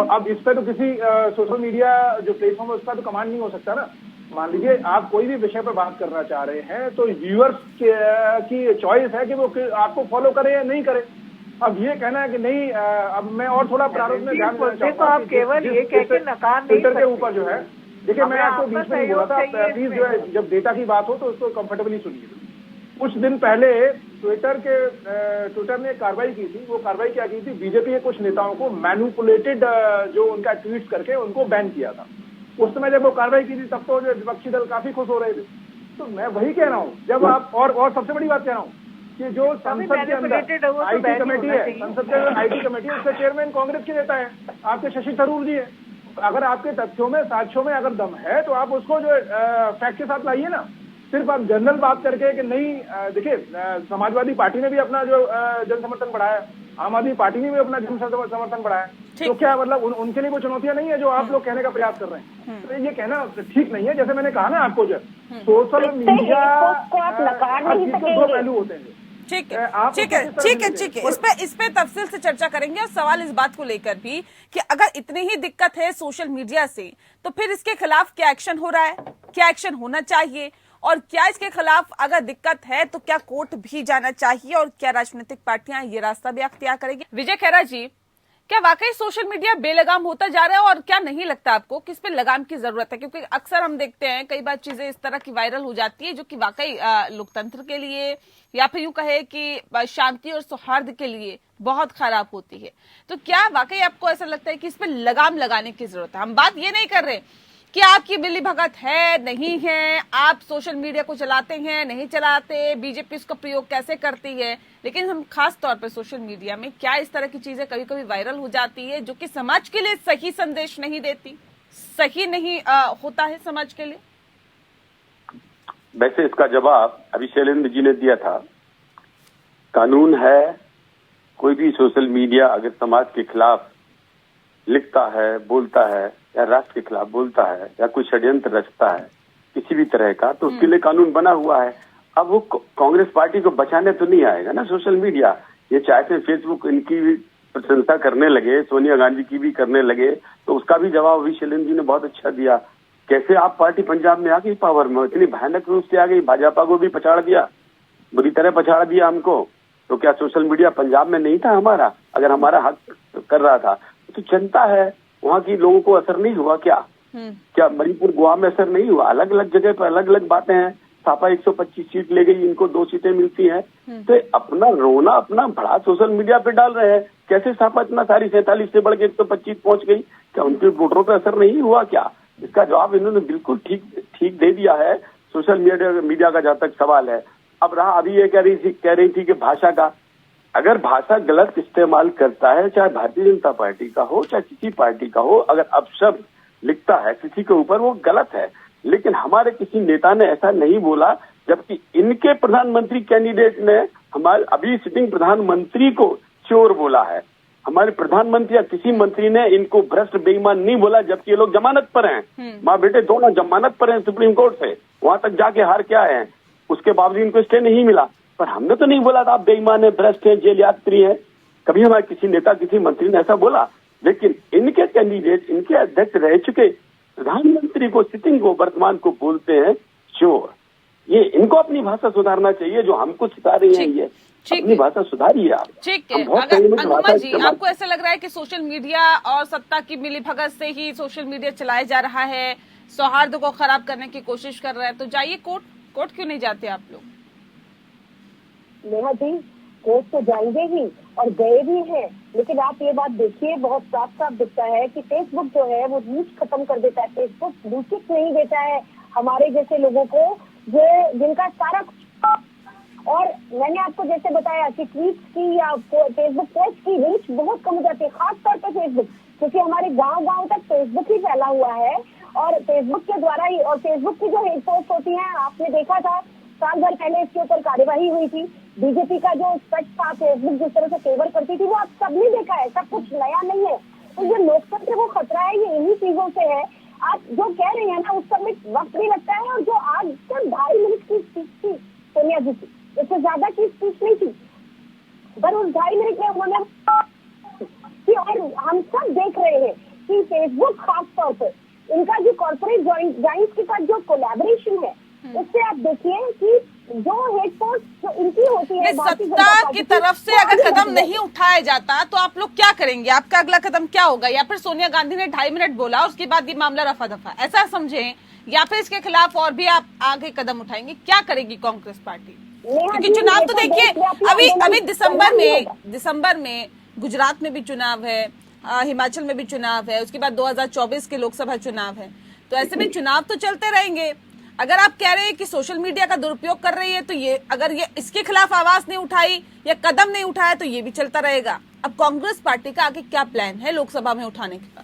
अब इस पर तो किसी सोशल मीडिया जो प्लेटफॉर्म है उसका तो कमांड नहीं हो सकता ना। मान लीजिए आप कोई भी विषय पर बात करना चाह रहे हैं, तो व्यूअर्स की चॉइस है कि वो आपको फॉलो करे या नहीं करे। अब ये कहना है कि नहीं, अब मैं और थोड़ा प्रारूप में ध्यान देना चाहूंगा, आप केवल ये कह के नकार नहीं ट्विटर के ऊपर जो है, देखिए मैं आपको बीच में नहीं बोला था, प्लीज जो है जब डेटा की बात हो तो उसको कंफर्टेबली सुनिए। कुछ दिन पहले ट्विटर ने कार्रवाई की थी। वो कार्रवाई क्या की थी, बीजेपी के कुछ नेताओं को मैनिपुलेटेड जो उनका ट्वीट करके उनको बैन किया था। उस समय जब वो कार्रवाई की थी तब तो जो विपक्षी दल काफी खुश हो रहे थे। तो मैं वही कह रहा हूँ, जब आप और सबसे बड़ी बात कह रहा हूँ कि जो संसद के अंदर आईटी कमेटी है, संसद के अंदर आईटी कमेटी है, उसका चेयरमैन कांग्रेस के नेता है, आपके शशि थरूर जी है। अगर आपके तथ्यों में, साक्ष्यों में अगर दम है तो आप उसको जो फैक्ट के साथ लाइए ना। सिर्फ आप जनरल बात करके कि नहीं, देखिए समाजवादी पार्टी ने भी अपना जो जन समर्थन बढ़ाया, आम आदमी पार्टी ने भी अपना जन समर्थन बढ़ाया, तो क्या मतलब उनके लिए वो चुनौतियां नहीं है जो आप लोग कहने का प्रयास कर रहे हैं? तो ये कहना ठीक नहीं है। जैसे मैंने कहा ना आपको, जो सोशल मीडिया को आप नकार नहीं सकेंगे। दो पहलू होते हैं। ठीक है। इस पे तफसील से चर्चा करेंगे। और सवाल इस बात को लेकर भी कि अगर इतनी ही दिक्कत है सोशल मीडिया से, तो फिर इसके खिलाफ क्या एक्शन हो रहा है, क्या एक्शन होना चाहिए, और क्या इसके खिलाफ अगर दिक्कत है तो क्या कोर्ट भी जाना चाहिए, और क्या राजनीतिक पार्टियां ये रास्ता भी अख्तियार करेंगी? विजय खैरा जी, क्या वाकई सोशल मीडिया बेलगाम होता जा रहा है, और क्या नहीं लगता आपको कि इस पे लगाम की जरूरत है? क्योंकि अक्सर हम देखते हैं कई बार चीजें इस तरह की वायरल हो जाती है जो कि वाकई लोकतंत्र के लिए, या फिर यूं कहे कि शांति और सौहार्द के लिए बहुत खराब होती है। तो क्या वाकई आपको ऐसा लगता है कि इस पे लगाम लगाने की जरूरत है? हम बात ये नहीं कर रहे कि आपकी मिली भगत है नहीं है, आप सोशल मीडिया को चलाते हैं नहीं चलाते, बीजेपी इसका प्रयोग कैसे करती है, लेकिन हम खास तौर पर सोशल मीडिया में क्या इस तरह की चीजें कभी कभी वायरल हो जाती है जो कि समाज के लिए सही संदेश नहीं देती, सही नहीं होता है समाज के लिए? वैसे इसका जवाब अभी शैलेंद्र जी ने दिया था। कानून है, कोई भी सोशल मीडिया अगर समाज के खिलाफ लिखता है, बोलता है, या राष्ट्र के खिलाफ बोलता है, या कोई षड्यंत्र रचता है किसी भी तरह का, तो उसके लिए कानून बना हुआ है। अब वो कांग्रेस पार्टी को बचाने तो नहीं आएगा ना सोशल मीडिया। ये चाहते फेसबुक इनकी भी प्रशंसा करने लगे, सोनिया गांधी की भी करने लगे, तो उसका भी जवाब अभी शैलेंद्र जी ने बहुत अच्छा दिया। कैसे आप पार्टी पंजाब में आ गई पावर में, इतनी भयानक रूप से आ गई, भाजपा को भी पछाड़ दिया, बुरी तरह पछाड़ दिया हमको। तो क्या सोशल मीडिया पंजाब में नहीं था हमारा? अगर हमारा हक कर रहा था तो जनता है, वहाँ की लोगों को असर नहीं हुआ क्या? क्या मणिपुर, गोवा में असर नहीं हुआ? अलग अलग जगह पर अलग अलग बातें हैं। सापा 125 सीट ले गई, इनको 2 सीटें मिलती हैं। तो अपना रोना अपना भड़ा सोशल मीडिया पे डाल रहे हैं। कैसे सापा इतना सारी 47 से बढ़ के 125 पहुंच गई? क्या उनके वोटरों पे असर नहीं हुआ क्या? इसका जवाब इन्होंने बिल्कुल ठीक दे दिया है। सोशल मीडिया का जहाँ तक सवाल है, अब रहा अभी ये कह रही थी कि भाषा का, अगर भाषा गलत इस्तेमाल करता है, चाहे भारतीय जनता पार्टी का हो चाहे किसी पार्टी का हो, अगर अपशब्द लिखता है किसी के ऊपर, वो गलत है। लेकिन हमारे किसी नेता ने ऐसा नहीं बोला, जबकि इनके प्रधानमंत्री कैंडिडेट ने हमारे अभी सिटिंग प्रधानमंत्री को चोर बोला है। हमारे प्रधानमंत्री या किसी मंत्री ने इनको भ्रष्ट बेईमान नहीं बोला, जबकि ये लोग जमानत पर हैं। माँ बेटे दोनों जमानत पर हैं सुप्रीम कोर्ट से, वहां तक जाके हार के आए हैं, उसके बावजूद इनको स्टे नहीं मिला। पर हमने तो नहीं बोला था आप बेईमान है, भ्रष्ट है, जेल यात्री है। कभी हमारे किसी नेता किसी मंत्री ने ऐसा बोला? लेकिन इनके कैंडिडेट, इनके अध्यक्ष रह चुके प्रधानमंत्री को, सिटिंग को, वर्तमान को बोलते हैं चोर। ये इनको अपनी भाषा सुधारना चाहिए, जो हमको सिखा रही है। ये अपनी भाषा सुधारिए आप। ठीक है। अगर अनुमा जी, आपको ऐसा लग रहा है कि सोशल मीडिया और सत्ता की मिलीभगत से ही सोशल मीडिया चलाया जा रहा है, सौहार्द को खराब करने की कोशिश कर रहा है, तो जाइए कोर्ट क्यों नहीं जाते आप लोग? नेहा जी, कोर्ट तो जाएंगे ही और गए भी हैं, लेकिन आप ये बात देखिए, बहुत साफ साफ दिखता है कि फेसबुक जो है वो रीच खत्म कर देता है। फेसबुक रीच नहीं देता है हमारे जैसे लोगों को, जो जिनका सारा। और मैंने आपको जैसे बताया कि ट्वीट की या फेसबुक पोस्ट की रीच बहुत कम हो जाती है, खासतौर पर फेसबुक, क्योंकि हमारे गांव तक फेसबुक ही फैला हुआ है। और फेसबुक के द्वारा ही, और फेसबुक की जो हेड पोस्ट होती है, आपने देखा था साल भर पहले इसके ऊपर कार्यवाही हुई थी। बीजेपी का जो स्पष्ट था, फेसबुक जिस तरह से फेवर करती थी, वो आप सबने देखा है, सब कुछ नया नहीं है। तो जो लोकतंत्र को खतरा है, ये इन्हीं चीजों से है। आप जो कह रहे हैं ना, उस समय वक्त भी लगता है। और जो आज तक 2.5 मिनट की स्पीच थी सोनिया जी की, इससे ज्यादा की स्पीच नहीं थी, पर उस 2.5 मिनट में उन्होंने, और हम सब देख रहे हैं कि फेसबुक खास तौर पर इनका जो कॉर्पोरेट जॉइंट्स के साथ जो कोलैबोरेशन है, उससे आप देखिए कि जो हेड पोस्ट जो इनकी होती है, सत्ता की तरफ से अगर कदम नहीं उठाया जाता तो आप लोग क्या करेंगे? आपका अगला कदम क्या होगा? या फिर सोनिया गांधी ने 2.5 मिनट बोला, उसके बाद ये मामला रफा दफा, ऐसा समझें, या फिर इसके खिलाफ और भी आप आगे कदम उठाएंगे? क्या करेगी कांग्रेस पार्टी? क्योंकि चुनाव तो देखिए अभी दिसंबर में गुजरात में भी चुनाव है, हिमाचल में भी चुनाव है, उसके बाद 2024 के लोकसभा चुनाव है। तो ऐसे में चुनाव तो चलते रहेंगे। अगर आप कह रहे हैं कि सोशल मीडिया का दुरुपयोग कर रही है, तो ये अगर ये इसके खिलाफ आवाज नहीं उठाई या कदम नहीं उठाया तो ये भी चलता रहेगा। अब कांग्रेस पार्टी का आगे क्या प्लान है लोकसभा में उठाने का?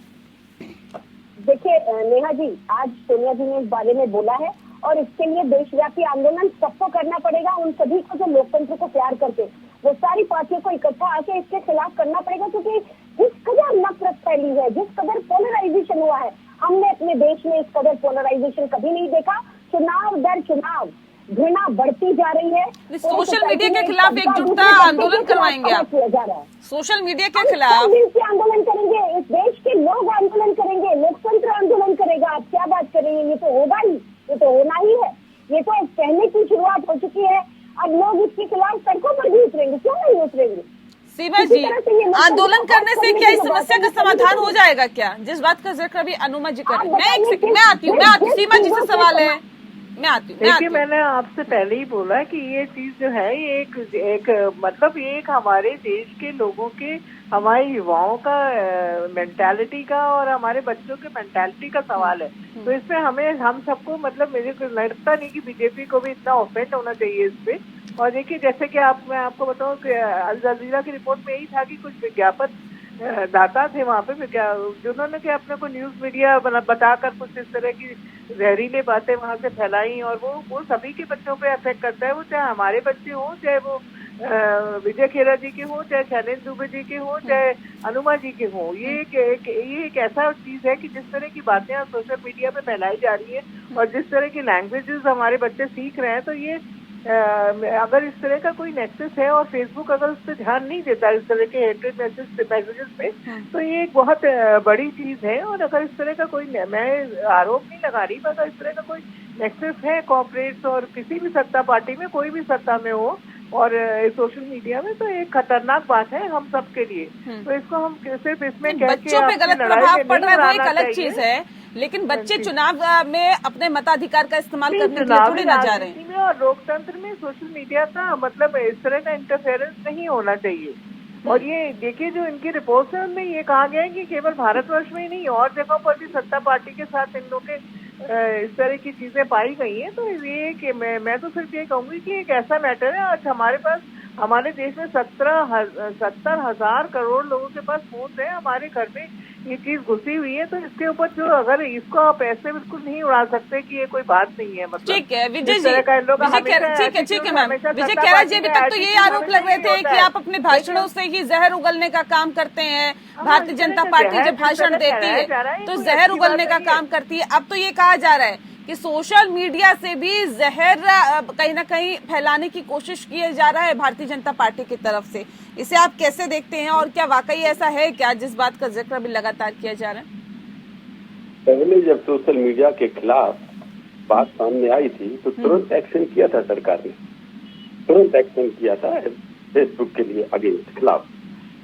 देखिए नेहा जी, आज सोनिया जी ने इस बारे में बोला है और इसके लिए देशव्यापी आंदोलन सबको करना पड़ेगा। उन सभी को जो लोकतंत्र को प्यार करते, वो सारी पार्टियों को इकट्ठा आके इसके खिलाफ करना पड़ेगा, क्योंकि जिस कदर नफरत फैली है, जिस कदर पोलराइजेशन हुआ है, हमने अपने देश में इस कदर पोलराइजेशन कभी नहीं देखा। चुनाव दर चुनाव घृणा बढ़ती जा रही है। सोशल मीडिया के खिलाफ एकजुटता आंदोलन करवाएंगे आप? सोशल मीडिया के खिलाफ आंदोलन करेंगे, इस देश के लोग आंदोलन करेंगे, लोकतंत्र आंदोलन करेगा। आप क्या बात कर रही है? ये तो होगा ही, ये तो होना ही है। ये तो कहने की शुरुआत हो चुकी है। अब लोग इसके खिलाफ सड़कों पर भी उतरेंगे, क्यों नहीं उतरेंगे? सीमा जी, आंदोलन करने से क्या इस समस्या का समाधान हो जाएगा क्या? जिस बात का जिक्र अभी अनुमा जी कर रही है। मैं आती हूँ सीमा जी से सवाल है, मैं आती हूँ। देखिए, मैंने आपसे पहले ही बोला कि ये चीज जो है ये एक मतलब ये एक हमारे देश के लोगों के, हमारे युवाओं का मेंटालिटी का और हमारे बच्चों के मेंटालिटी का सवाल है। तो इसमें हम सबको मतलब मेरे को लगता नहीं कि बीजेपी को भी इतना ऑफेंड होना चाहिए इस पे। और देखिए, जैसे कि मैं आपको बताऊं कि अल जजीरा की रिपोर्ट में यही था कि कुछ विज्ञापन दाता थे वहाँ पे, जिन्होंने कि अपने को न्यूज मीडिया बताकर कुछ इस तरह की जहरीले बातें वहाँ से फैलाई, और वो सभी के बच्चों पे अफेक्ट करता है। वो चाहे हमारे बच्चे हों, चाहे वो विजय खेरा जी के हों, चाहे शैलेंद्र दुबे जी के हों, चाहे अनुमा जी के हों। ये एक ऐसा चीज है कि जिस तरह की बातें सोशल मीडिया पे फैलाई जा रही है और जिस तरह की लैंग्वेजेस हमारे बच्चे सीख रहे हैं, तो ये अगर इस तरह का कोई नेक्सस है और फेसबुक अगर उस पर ध्यान नहीं देता इस तरह के हेट्रेड मैसेजेस पे, तो ये एक बहुत बड़ी चीज है। और अगर इस तरह का कोई, मैं आरोप नहीं लगा रही, अगर इस तरह का कोई नेक्सस है कॉर्पोरेट्स और किसी भी सत्ता पार्टी में, कोई भी सत्ता में हो और सोशल मीडिया में, तो एक खतरनाक बात है हम सब के लिए। तो इसको हम सिर्फ इसमें बच्चों पे गलत प्रभाव पड़ रहा है, वो एक अलग चीज है, लेकिन बच्चे चुनाव में अपने मताधिकार का इस्तेमाल करने के लिए थोड़ी ना जा रहे हैं। और लोकतंत्र में सोशल मीडिया का मतलब इस तरह का इंटरफेरेंस नहीं होना चाहिए। और ये देखिए, जो इनकी रिपोर्ट है उनमें ये कहा गया है कि केवल भारतवर्ष में ही नहीं, और जगहों पर भी सत्ता पार्टी के साथ इन लोगों के इस तरह की चीजें पाई गई हैं। तो ये कि मैं तो सिर्फ ये कहूंगी कि एक ऐसा मैटर है, आज हमारे पास, हमारे देश में 70,000 करोड़ लोगों के पास फोन है, हमारे घर में ये चीज घुसी हुई है। तो इसके ऊपर जो, अगर इसको आप ऐसे बिल्कुल नहीं उड़ा सकते कि ये कोई बात नहीं है। मतलब ठीक है विजय जी, ठीक है मैम, विजय खेरा जी, अभी तक तो ये आरोप लग रहे थे कि आप अपने भाषणों से ही जहर उगलने का काम करते हैं। भारतीय जनता पार्टी जब भाषण देती है तो जहर उगलने का काम करती है। अब तो ये कहा जा रहा है कि सोशल मीडिया से भी जहर कहीं ना कहीं फैलाने की कोशिश किया जा रहा है भारतीय जनता पार्टी की तरफ से। इसे आप कैसे देखते हैं और क्या वाकई ऐसा है क्या जिस बात का जिक्र भी लगातार किया जा रहा है? पहले जब सोशल मीडिया के खिलाफ बात सामने आई थी तो तुरंत एक्शन किया था सरकार ने, तुरंत एक्शन किया था फेसबुक के लिए अगेंस्ट खिलाफ।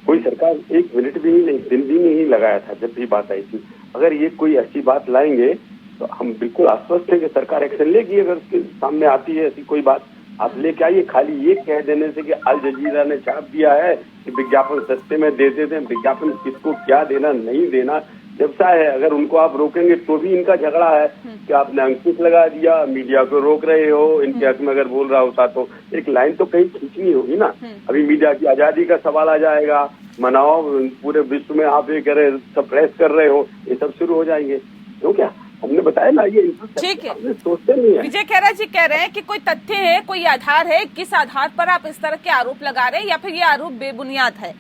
कोई सरकार एक मिनट भी नहीं, दिन भी नहीं लगाया था जब भी बात आई थी। अगर ये कोई ऐसी बात लाएंगे तो हम बिल्कुल आश्वस्त हैं कि सरकार एक्शन लेगी। अगर उसके सामने आती है ऐसी कोई बात, आप लेके आइए। खाली ये कह देने से कि अल जजीरा ने छाप दिया है कि विज्ञापन सस्ते में दे देते हैं, विज्ञापन किसको क्या देना नहीं देना व्यवसाय है। अगर उनको आप रोकेंगे तो भी इनका झगड़ा है कि आपने अंकुश लगा दिया, मीडिया को रोक रहे हो, इनके हक में अगर बोल रहा होता तो एक लाइन तो कहीं खींचनी होगी ना। अभी मीडिया की आजादी का सवाल आ जाएगा, मनाओ, पूरे विश्व में आप ये करे सप्रेस कर रहे हो, ये सब शुरू हो जाएंगे। तो क्या हमने बताया ना, ये ठीक है, सोचते नहीं है। विजय खेरा जी कह रहे हैं कि कोई तथ्य है, कोई आधार है, किस आधार पर आप इस तरह के आरोप लगा रहे हैं, या फिर ये आरोप बेबुनियाद है?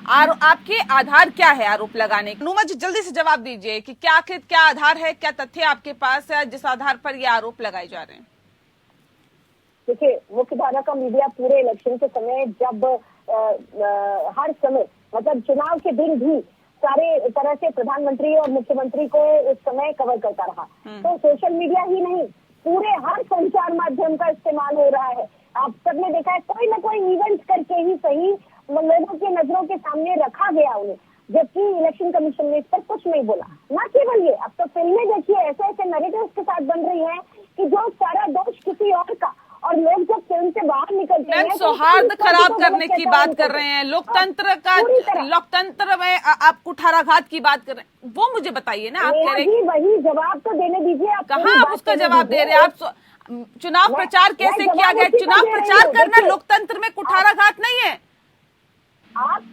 आपके आधार क्या है आरोप लगाने के? अनुमा जी जल्दी से जवाब दीजिए कि क्या आधार है, क्या तथ्य आपके पास है जिस आधार पर ये आरोप लगाए जा रहे हैं? देखिए, मुख्यधारा का मीडिया पूरे इलेक्शन के समय, जब हर समय मतलब चुनाव के दिन भी सारे तरह से प्रधानमंत्री और मुख्यमंत्री को उस समय कवर करता रहा। तो सोशल मीडिया ही नहीं, पूरे हर संचार माध्यम का इस्तेमाल हो रहा है। आप सबने देखा है, कोई ना कोई इवेंट करके ही सही लोगों के नजरों के सामने रखा गया उन्हें, जबकि इलेक्शन कमीशन ने इस पर कुछ नहीं बोला। न केवल ये, अब तो फिल्में देखिए ऐसे ऐसे नैरेटिव्स के साथ बन रही हैं कि जो सारा दोष किसी और का, और लोग जब फिल्म से बाहर निकलते हैं मैम, सौहार्द खराब करने की बात कर रहे हैं, लोकतंत्र में आप कुठाराघात की बात कर रहे हैं, वो मुझे बताइए ना। आप कह रहे हैं वही जवाब तो देने दीजिए। आप कहाँ आप उसका जवाब दे रहे हैं? आप चुनाव प्रचार कैसे किया गया? चुनाव प्रचार करना लोकतंत्र में कुठाराघात नहीं है। आप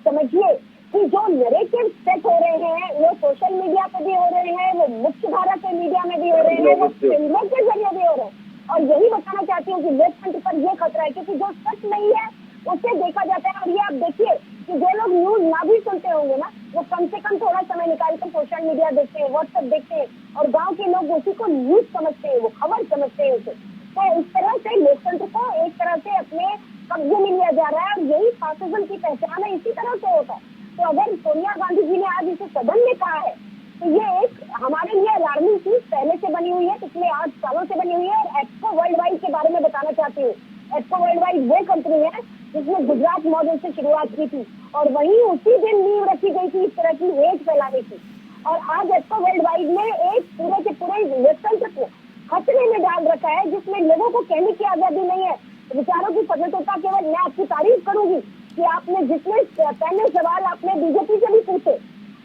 समझिए कि जो नैरेटिव सेट हो रहे हैं वो सोशल मीडिया पे भी हो रहे हैं, वो मुख्य धारा के मीडिया में भी हो रहे हैं, वो फिल्मों के जरिए भी हो रहे हैं। और यही बताना चाहती हूँ कि लोकतंत्र पर ये खतरा है, क्योंकि जो सच नहीं है उसे देखा जाता है। और ये आप देखिए कि जो लोग न्यूज ना भी सुनते होंगे ना, वो कम से कम थोड़ा समय निकाल कर सोशल मीडिया देखते हैं, व्हाट्सएप देखते हैं, और गाँव के लोग उसी को न्यूज समझते हैं, वो खबर समझते हैं उसे। तो इस तरह से लोकतंत्र को एक तरह से अपने कब्जे में लिया जा रहा है, और यही फासिज्म की पहचान है, इसी तरह से होता है। तो अगर सोनिया गांधी जी ने आज इसे सदन में कहा है, तो ये एक हमारे लिए अलार्मिंग चीज पहले से बनी हुई है, पिछले 8 सालों से बनी हुई है। और एप्को वर्ल्ड वाइड के बारे में बताना चाहती हूँ। एप्को वर्ल्ड वाइड वो कंपनी है जिसने गुजरात मॉडल से शुरुआत की थी, और वहीं उसी दिन नींव रखी गई थी इस तरह की हेट फैलाने की। और आज एप्को वर्ल्ड वाइड ने एक पूरे के पूरे लोकतंत्र को खतरे में डाल रखा है, जिसमें लोगों को कहने की आजादी नहीं है, विचारों की स्वतंत्रता। केवल मैं आपकी तारीफ करूंगी कि आपने जितने पहले सवाल आपने बीजेपी से भी पूछे,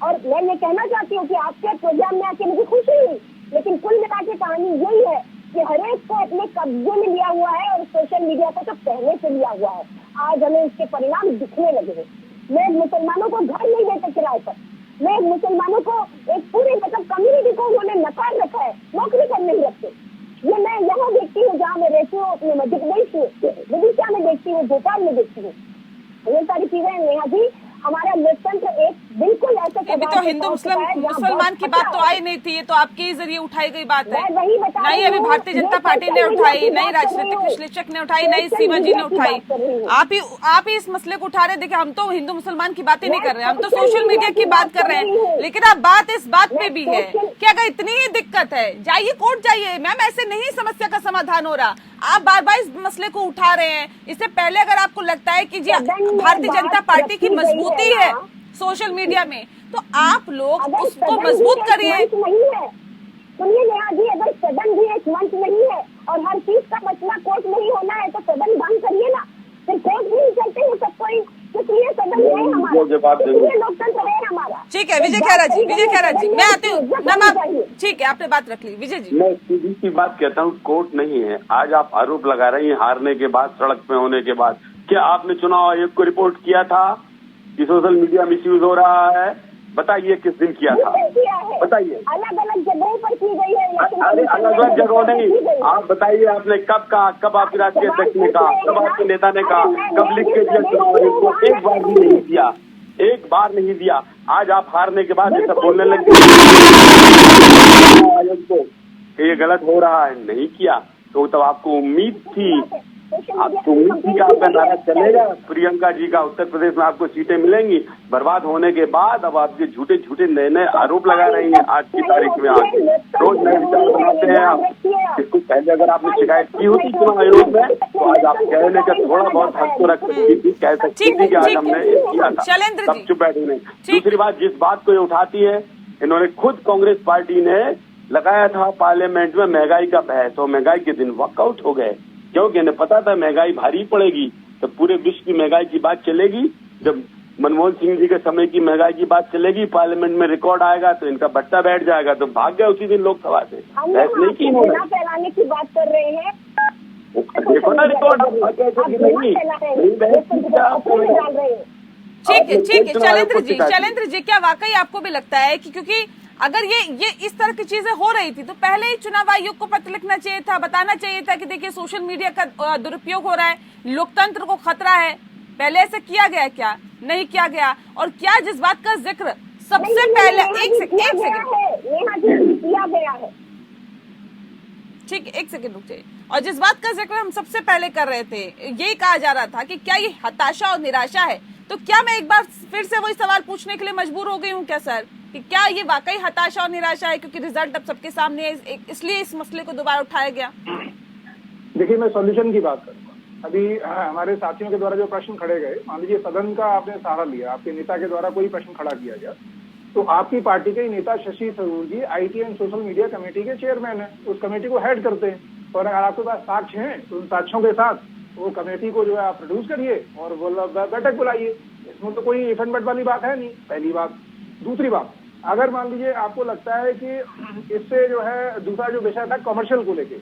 और मैं ये कहना चाहती हूँ कि आपके प्रोग्राम में आके मुझे खुशी हुई, लेकिन कुल मिला के कहानी यही है कि हर एक को अपने कब्जे में लिया हुआ है, और सोशल मीडिया को तो पहले से लिया हुआ है। आज हमें इसके परिणाम दिखने लगे हैं। लोग मुसलमानों को घर नहीं देते किराए पर, लोग मुसलमानों को एक पूरे कम्युनिटी को उन्होंने नकार रखा है, नौकरी करने नहीं रखते। ये मैं यहाँ देखती हूँ जहाँ मैं रहती हूँ, अपने मध्य प्रदेश में, विदिशा में देखती हूँ, भोपाल में देखती हूँ। ये सारी चीजें नेहा जी, हमारा लोकतंत्र एक बिल्कुल ऐसे अभी तो हिंदू मुसलमान की बात तो आई नहीं थी, ये तो आपके ही जरिए उठाई गई बात है। नहीं अभी भारतीय जनता पार्टी ने उठाई, नहीं राजनीतिक विश्लेषक ने उठाई, नहीं सीमा जी ने उठाई, आप ही इस मसले को उठा रहे। देखिए, हम तो हिंदू मुसलमान की बात ही नहीं कर रहे हैं, हम तो सोशल मीडिया की बात कर रहे हैं। लेकिन अब बात इस बात पे भी है कि अगर इतनी ही दिक्कत है, जाइए कोर्ट जाइए। मैम, ऐसे नहीं समस्या का समाधान हो रहा। आप बार बार इस मसले को उठा रहे हैं। इससे पहले अगर आपको लगता है कि जी भारतीय जनता पार्टी की मजबूती है सोशल मीडिया में, तो आप लोग उसको मजबूत करिए। सुनिए नेहा जी, अगर सदन भी एक मंच नहीं है और हर चीज का मसला कोर्ट नहीं होना है, तो सदन बंद करिए ना। फिर कोर्ट भी नहीं चलते हैं सब कोई, इसलिए सदन है हमारा, इसलिए लोकतंत्र है हमारा। ठीक है विजय खैरा जी, मैं आती हूँ। ठीक है, आपने बात रख ली। विजय जी, मैं सीधी सी बात कहता हूँ, कोर्ट नहीं है। आज आप आरोप लगा रही हैं हारने के बाद, सड़क पे होने के बाद। क्या आपने चुनाव आयोग को रिपोर्ट किया था कि सोशल मीडिया मिसयूज हो रहा है? बताइए किस दिन किया था, बताइए। अलग अलग जगहों पर की गई है। अरे अलग अलग जगहों नहीं, आप बताइए आपने कब कहा, कब आपके राष्ट्रीय अध्यक्ष ने कहा, कब आपके नेता ने कहा, कब लिख के दिया चुनाव आयोग को? एक बार भी नहीं दिया, एक बार नहीं दिया। आज आप हारने के बाद ये सब बोलने लग गए आयोग को कि ये गलत हो रहा है। नहीं किया तो तब आपको उम्मीद थी, आपको उम्मीद थी कि आपका नारा चलेगा, प्रियंका जी का उत्तर प्रदेश में आपको सीटें मिलेंगी। बर्बाद होने के बाद अब आपके झूठे झूठे नए नए आरोप लगा रही हैं। आज की तारीख में आके रोज नए विचार बनाते हैं आप। इसको पहले अगर आपने शिकायत की होती चुनाव आयोग में, तो आज आप कहने का थोड़ा बहुत हक तो रख सकती थी, कह सकती थी कि आज हमने ये किया था, सब चुप बैठे नहीं। दूसरी बात, जिस बात को ये उठाती है, इन्होंने खुद कांग्रेस पार्टी ने लगाया था पार्लियामेंट में महंगाई का बहस, और महंगाई के दिन वॉकआउट हो गए, क्योंकि इन्हें पता था महंगाई भारी पड़ेगी। तो पूरे विश्व की महंगाई की बात चलेगी, जब मनमोहन सिंह जी के समय की महंगाई की बात चलेगी, पार्लियामेंट में रिकॉर्ड आएगा तो इनका बट्टा बैठ जाएगा। तो भाग गया उसी दिन लोकसभा से, बहस नहीं की इन्होंने। फैलाने की बात कर रहे हैं, देखो ना रिकॉर्ड। ठीक है शैलेंद्र जी, क्या वाकई आपको भी लगता है कि क्योंकि अगर ये इस तरह की चीजें हो रही थी तो पहले ही चुनाव आयोग को पत्र लिखना चाहिए था, बताना चाहिए था कि देखिए सोशल मीडिया का दुरुपयोग हो रहा है, लोकतंत्र को खतरा है। पहले ऐसे किया गया क्या? नहीं किया गया। और क्या जिस बात का जिक्र सबसे पहले एक सेकंड किया गया है, ठीक है, एक सेकंड रुकिए। और जिस बात का जिक्र हम सबसे पहले कर रहे थे, यही कहा जा रहा था कि क्या ये हताशा और निराशा है। तो क्या मैं एक बार फिर से वही सवाल पूछने के लिए मजबूर हो गई हूँ क्या सर, कि क्या ये वाकई हताशा और निराशा है क्योंकि रिजल्ट अब सबके सामने है, इसलिए इस मसले को दोबारा उठाया गया? देखिए, मैं सॉल्यूशन की बात करूंगा। अभी हमारे साथियों के द्वारा जो प्रश्न खड़े गए, मान लीजिए सदन का आपने सहारा लिया, आपके नेता के द्वारा कोई प्रश्न खड़ा किया गया, तो आपकी पार्टी के नेता शशि थरूर जी IT and social media committee के चेयरमैन है, उस कमेटी को हेड करते हैं। और अगर आपके पास साक्ष्य हैं तो उन साक्ष्यों के साथ वो कमेटी को जो है आप प्रोड्यूस करिए और बैठक बुलाइए। इसमें तो कोई इफ एंड बट वाली बात है नहीं, पहली बात। दूसरी बात, अगर मान लीजिए आपको लगता है कि इससे जो है दूसरा जो विषय था कमर्शियल को लेके,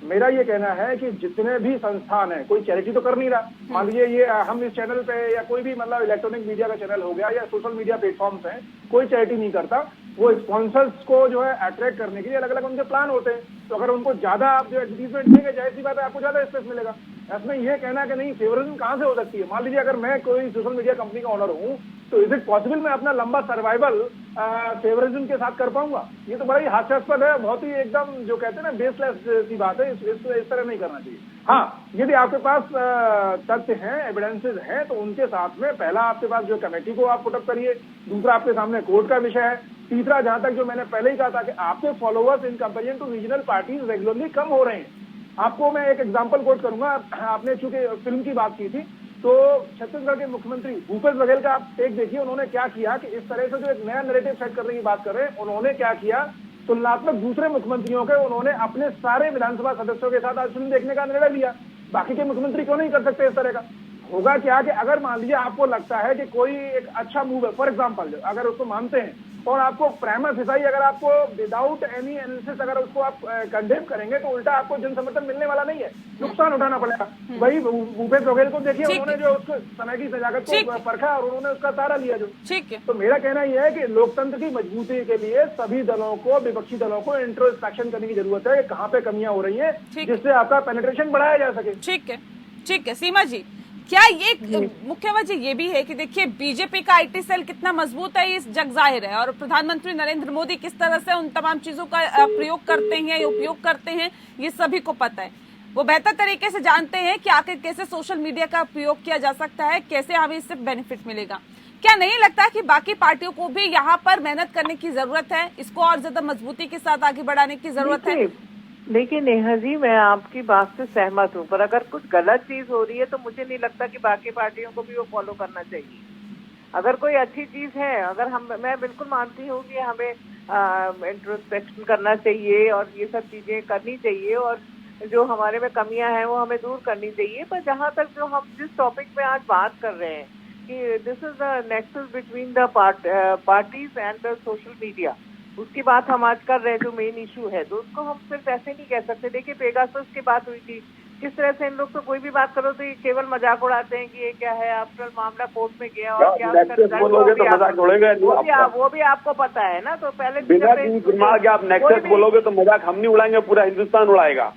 मेरा ये कहना है कि जितने भी संस्थान है, कोई चैरिटी तो कर नहीं रहा। मान लीजिए ये हम इस चैनल पे या कोई भी मतलब इलेक्ट्रॉनिक मीडिया का चैनल हो गया या सोशल मीडिया प्लेटफॉर्म्स हैं, कोई चैरिटी नहीं करता। वो स्पॉन्सर्स को जो है अट्रैक्ट करने के लिए अलग अलग उनके प्लान होते हैं। तो अगर उनको ज्यादा आप जो एडवर्टीजमेंट देंगे, जाहिर सी बात है आपको ज्यादा स्पेस मिलेगा। इसमें यह कहना कि नहीं फेवरिज्म कहाँ से हो सकती है। मान लीजिए अगर मैं कोई सोशल मीडिया कंपनी का ऑनर हूँ तो इज इट पॉसिबल मैं अपना लंबा सर्वाइवल फेवरिज्म के साथ कर पाऊंगा? ये तो बड़ा ही हास्यास्पद है, बहुत ही एकदम जो कहते हैं ना बेसलेस सी बात है। इस तरह नहीं करना चाहिए। हाँ, यदि आपके पास तथ्य हैं, एविडेंसेस हैं, तो उनके साथ में पहला आपके पास जो कमेटी को आप पुटअप करिए, दूसरा आपके सामने कोर्ट का विषय है, तीसरा जहां तक जो मैंने पहले ही कहा था कि आपके followers in comparison to regional parties regularly कम हो रहे हैं। आपको मैं एक एग्जांपल कोट करूंगा। आपने चूंकि फिल्म की बात की थी, तो छत्तीसगढ़ के मुख्यमंत्री भूपेश बघेल का आप टेक देखिए, उन्होंने क्या किया कि इस तरह से जो एक नया नैरेटिव सेट करने की बात कर रहे हैं, उन्होंने क्या किया, तुलनात्मक दूसरे मुख्यमंत्रियों के उन्होंने अपने सारे विधानसभा सदस्यों के साथ आज फिल्म देखने का निर्णय लिया। बाकी के मुख्यमंत्री क्यों नहीं कर सकते इस तरह का? होगा क्या कि अगर मान लीजिए आपको लगता है कि कोई एक अच्छा मूव है, फॉर एग्जाम्पल अगर उसको मानते हैं और आपको प्राइमा फेसाई अगर आपको विदाउट एनी एनालिसिस अगर उसको आप कंडेम करेंगे तो उल्टा आपको जन समर्थन मिलने वाला नहीं है, नुकसान उठाना पड़ेगा। वही भूपेश बघेल को देखिए, उन्होंने जो उसको समय की सजागत को परखा और उन्होंने उसका सहारा लिया जो। ठीक है, तो मेरा कहना यह है कि लोकतंत्र की मजबूती के लिए सभी दलों को, विपक्षी दलों को इंट्रोस्पेक्शन करने की जरूरत है कि कहाँ पे कमियां हो रही है, जिससे आपका पेनिट्रेशन बढ़ाया जा सके। ठीक है सीमा जी, क्या ये मुख्य वजह ये भी है कि देखिए बीजेपी का आईटी सेल कितना मजबूत है, ये जग जाहिर है, और प्रधानमंत्री नरेंद्र मोदी किस तरह से उन तमाम चीजों का प्रयोग करते हैं या उपयोग करते हैं, ये सभी को पता है। वो बेहतर तरीके से जानते हैं कि आखिर कैसे सोशल मीडिया का उपयोग किया जा सकता है, कैसे हमें इससे बेनिफिट मिलेगा। क्या नहीं लगता कि बाकी पार्टियों को भी यहाँ पर मेहनत करने की जरूरत है, इसको और ज्यादा मजबूती के साथ आगे बढ़ाने की जरूरत है? देखिए नेहा जी, मैं आपकी बात से सहमत हूँ, पर अगर कुछ गलत चीज हो रही है तो मुझे नहीं लगता कि बाकी पार्टियों को भी वो फॉलो करना चाहिए। अगर कोई अच्छी चीज है, अगर मैं बिल्कुल मानती हूँ कि हमें इंट्रोस्पेक्शन करना चाहिए और ये सब चीजें करनी चाहिए और जो हमारे में कमियां हैं वो हमें दूर करनी चाहिए। पर जहाँ तक जो हम जिस टॉपिक में आज बात कर रहे हैं कि this is the nexus between the parties and the social media, उसकी बात हम आज कर रहे हैं, जो मेन इशू है, तो उसको हम सिर्फ ऐसे नहीं कह सकते। देखिए पेगासस की बात हुई थी, किस तरह से इन लोग तो कोई भी बात करो तो ये केवल मजाक उड़ाते हैं कि ये क्या है, आफ्टर मामला कोर्ट में गया और क्या बोलोगे तो मजाक उड़ेगा, वो भी आपको पता है ना। तो पहले बिना के आप नेक्सस बोलोगे तो मजाक हम नहीं उड़ाएंगे, पूरा हिंदुस्तान उड़ाएगा।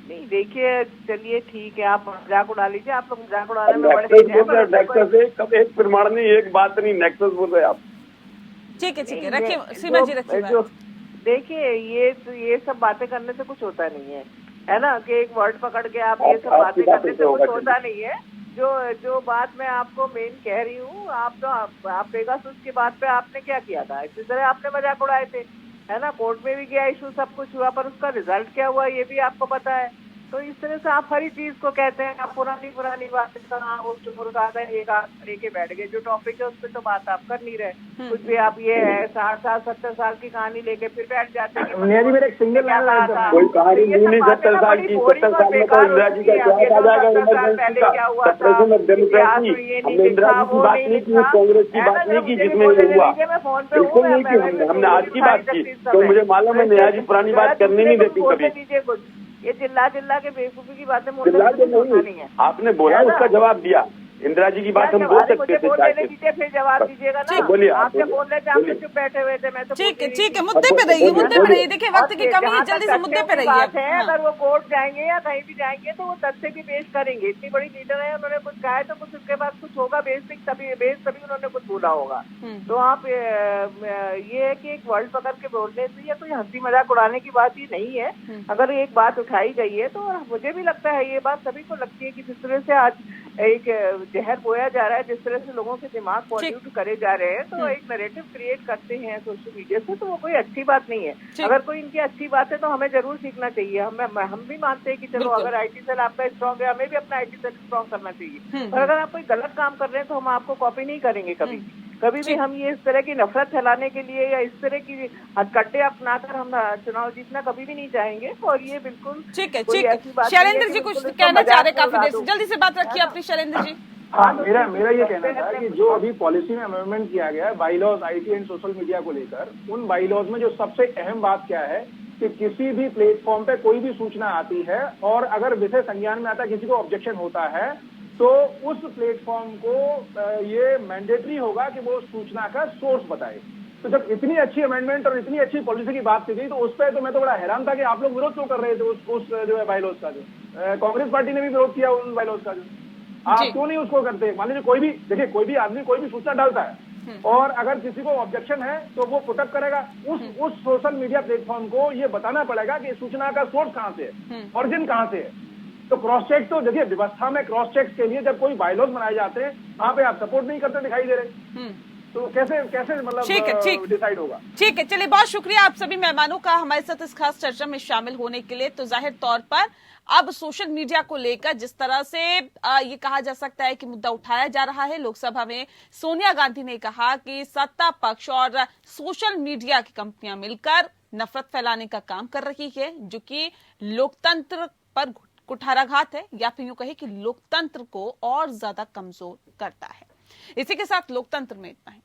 नहीं देखिए, चलिए ठीक है, आप मजाक उड़ा लीजिए, आप लोग मजाक उड़ाने में बड़े कब एक प्रमाण नहीं, एक बात नहीं, नेक्सस बोल रहे आप। ठीक है, रखिए सीमा जी, रखिए। देखिए ये सब बातें करने से कुछ होता नहीं है ना, कि एक वर्ड पकड़ के आप ये सब बातें करने से कुछ होता नहीं है। जो बात मैं आपको मेन कह रही हूँ, आप पेगासस की बात पे आपने क्या किया था, इसी तरह आपने मजाक उड़ाए थे, है ना। कोर्ट में भी गया इशू, सब कुछ हुआ, पर उसका रिजल्ट क्या हुआ ये भी आपको पता है। तो इस तरह से आप हर एक चीज को कहते हैं, आप पुरानी बातें ये लेके बैठ गए, जो टॉपिक है उस पर तो बात आप कर नहीं रहे। कुछ भी आप ये है 60 साल 70 साल की कहानी लेके फिर बैठ जाते हैं। मेरे सिंगल कोई कहानी नहीं, 70 साल की, 70 साल में तो इंदिरा जी का क्या आ जाएगा, इमरजेंसी का सप्रेशन ऑफ डेमोक्रेसी। हमने इंदिरा जी की बात नहीं की, कांग्रेस की बात नहीं की जिसमें ये हुआ, बिल्कुल नहीं की। हमने आज की बात की, तो मुझे मालूम है नेहा जी पुरानी बात करने नहीं देती कभी। ये चिल्ला के बेवकूफी की बातें नहीं है। आपने बोला, उसका जवाब दिया। इंदिरा जी की बात हम बोल सकते थे, फिर जवाब दीजिएगा ना। बोलिए, आपसे बोल रहे थे, आप चुप बैठे हुए थे। मैं तो ठीक है, मुद्दे पे रहिए, देखिए वक्त की कमी है, जल्दी से मुद्दे पे रहिए। अगर वो कोर्ट जाएंगे या कहीं भी जाएंगे तो वो तथ्य भी पेश करेंगे। इतनी बड़ी लीडर है, उन्होंने कुछ कहा है तो कुछ उसके बाद कुछ होगा बेसिक, तभी उन्होंने कुछ बोला होगा। तो आप ये है कि एक वर्ड पकड़ के बोलने से या कोई हंसी मजाक उड़ाने की बात ये नहीं है। अगर एक बात उठाई गई है तो मुझे भी लगता है ये बात सभी को लगती है कि जिस तरह से आज एक जहर बोया जा रहा है, जिस तरह से लोगों के दिमाग पॉल्यूट करे जा रहे हैं, तो एक नैरेटिव क्रिएट करते हैं सोशल मीडिया से, तो वो कोई अच्छी बात नहीं है। अगर कोई इनकी अच्छी बात है तो हमें जरूर सीखना चाहिए। हम भी मानते हैं कि चलो अगर आईटी सेल आपका स्ट्रांग है, हमें भी अपना आईटी सेल स्ट्रांग करना चाहिए। पर अगर आप कोई गलत काम कर रहे हैं तो हम आपको कॉपी नहीं करेंगे कभी। कभी भी हम ये इस तरह की नफरत फैलाने के लिए या इस तरह की हथकंडे अपनाकर हम चुनाव जीतना कभी भी नहीं चाहेंगे। और ये बिल्कुल ठीक है, कोई ठीक है। ऐसी बात नहीं है शैलेंद्र कि जी बिल्कुल कुछ इसको कहना चाह रहे मजाक में काफी उड़ा देर से, दो। जल्दी से बात रखिए अपनी शैलेंद्र जी। हाँ, मेरा ये कहना था कि जो अभी पॉलिसी में अमेंडमेंट किया गया है bylaws IT and social media को लेकर, उन बाईलॉज में जो सबसे अहम बात क्या है कि किसी भी प्लेटफॉर्म पे कोई भी सूचना आती है और अगर विषय संज्ञान में आता है, किसी को ऑब्जेक्शन होता है, तो उस प्लेटफॉर्म को ये मैंडेटरी होगा कि वो सूचना का सोर्स बताए। तो जब इतनी अच्छी अमेंडमेंट और इतनी अच्छी पॉलिसी की बात की गई, तो उस पर तो मैं तो बड़ा हैरान था कि आप लोग विरोध क्यों कर रहे थे उस जो है बाईलॉज का। जो कांग्रेस पार्टी ने भी विरोध किया उन बाईलॉज का, जो आप क्यों नहीं उसको करते। मान लीजिए कोई भी, देखिए कोई भी आदमी कोई भी सूचना डालता है और अगर किसी को ऑब्जेक्शन है तो वो पुटअप करेगा। उस सोशल मीडिया प्लेटफॉर्म को ये बताना पड़ेगा कि सूचना का सोर्स कहाँ से है, ऑरिजिन कहाँ से है। तो क्रॉस चेक, तो देखिए व्यवस्था में क्रॉस चेक के लिए जब कोई बायलॉज बनाए जाते हैं, वहाँ पे आप सपोर्ट नहीं करते दिखाई दे रहे, तो कैसे मतलब डिसाइड होगा। ठीक है, चलिए बहुत शुक्रिया आप सभी मेहमानों का हमारे साथ इस खास चर्चा में शामिल होने के लिए। तो जाहिर तौर पर अब सोशल मीडिया को लेकर जिस तरह से ये कहा जा सकता है कि मुद्दा उठाया जा रहा है, लोकसभा में सोनिया गांधी ने कहा कि सत्ता पक्ष और सोशल मीडिया की कंपनियां मिलकर नफरत फैलाने का काम कर रही है, जो कि लोकतंत्र पर कुठाराघात है, या फिर यूं कहे कि लोकतंत्र को और ज्यादा कमजोर करता है। इसी के साथ लोकतंत्र में इतना ही।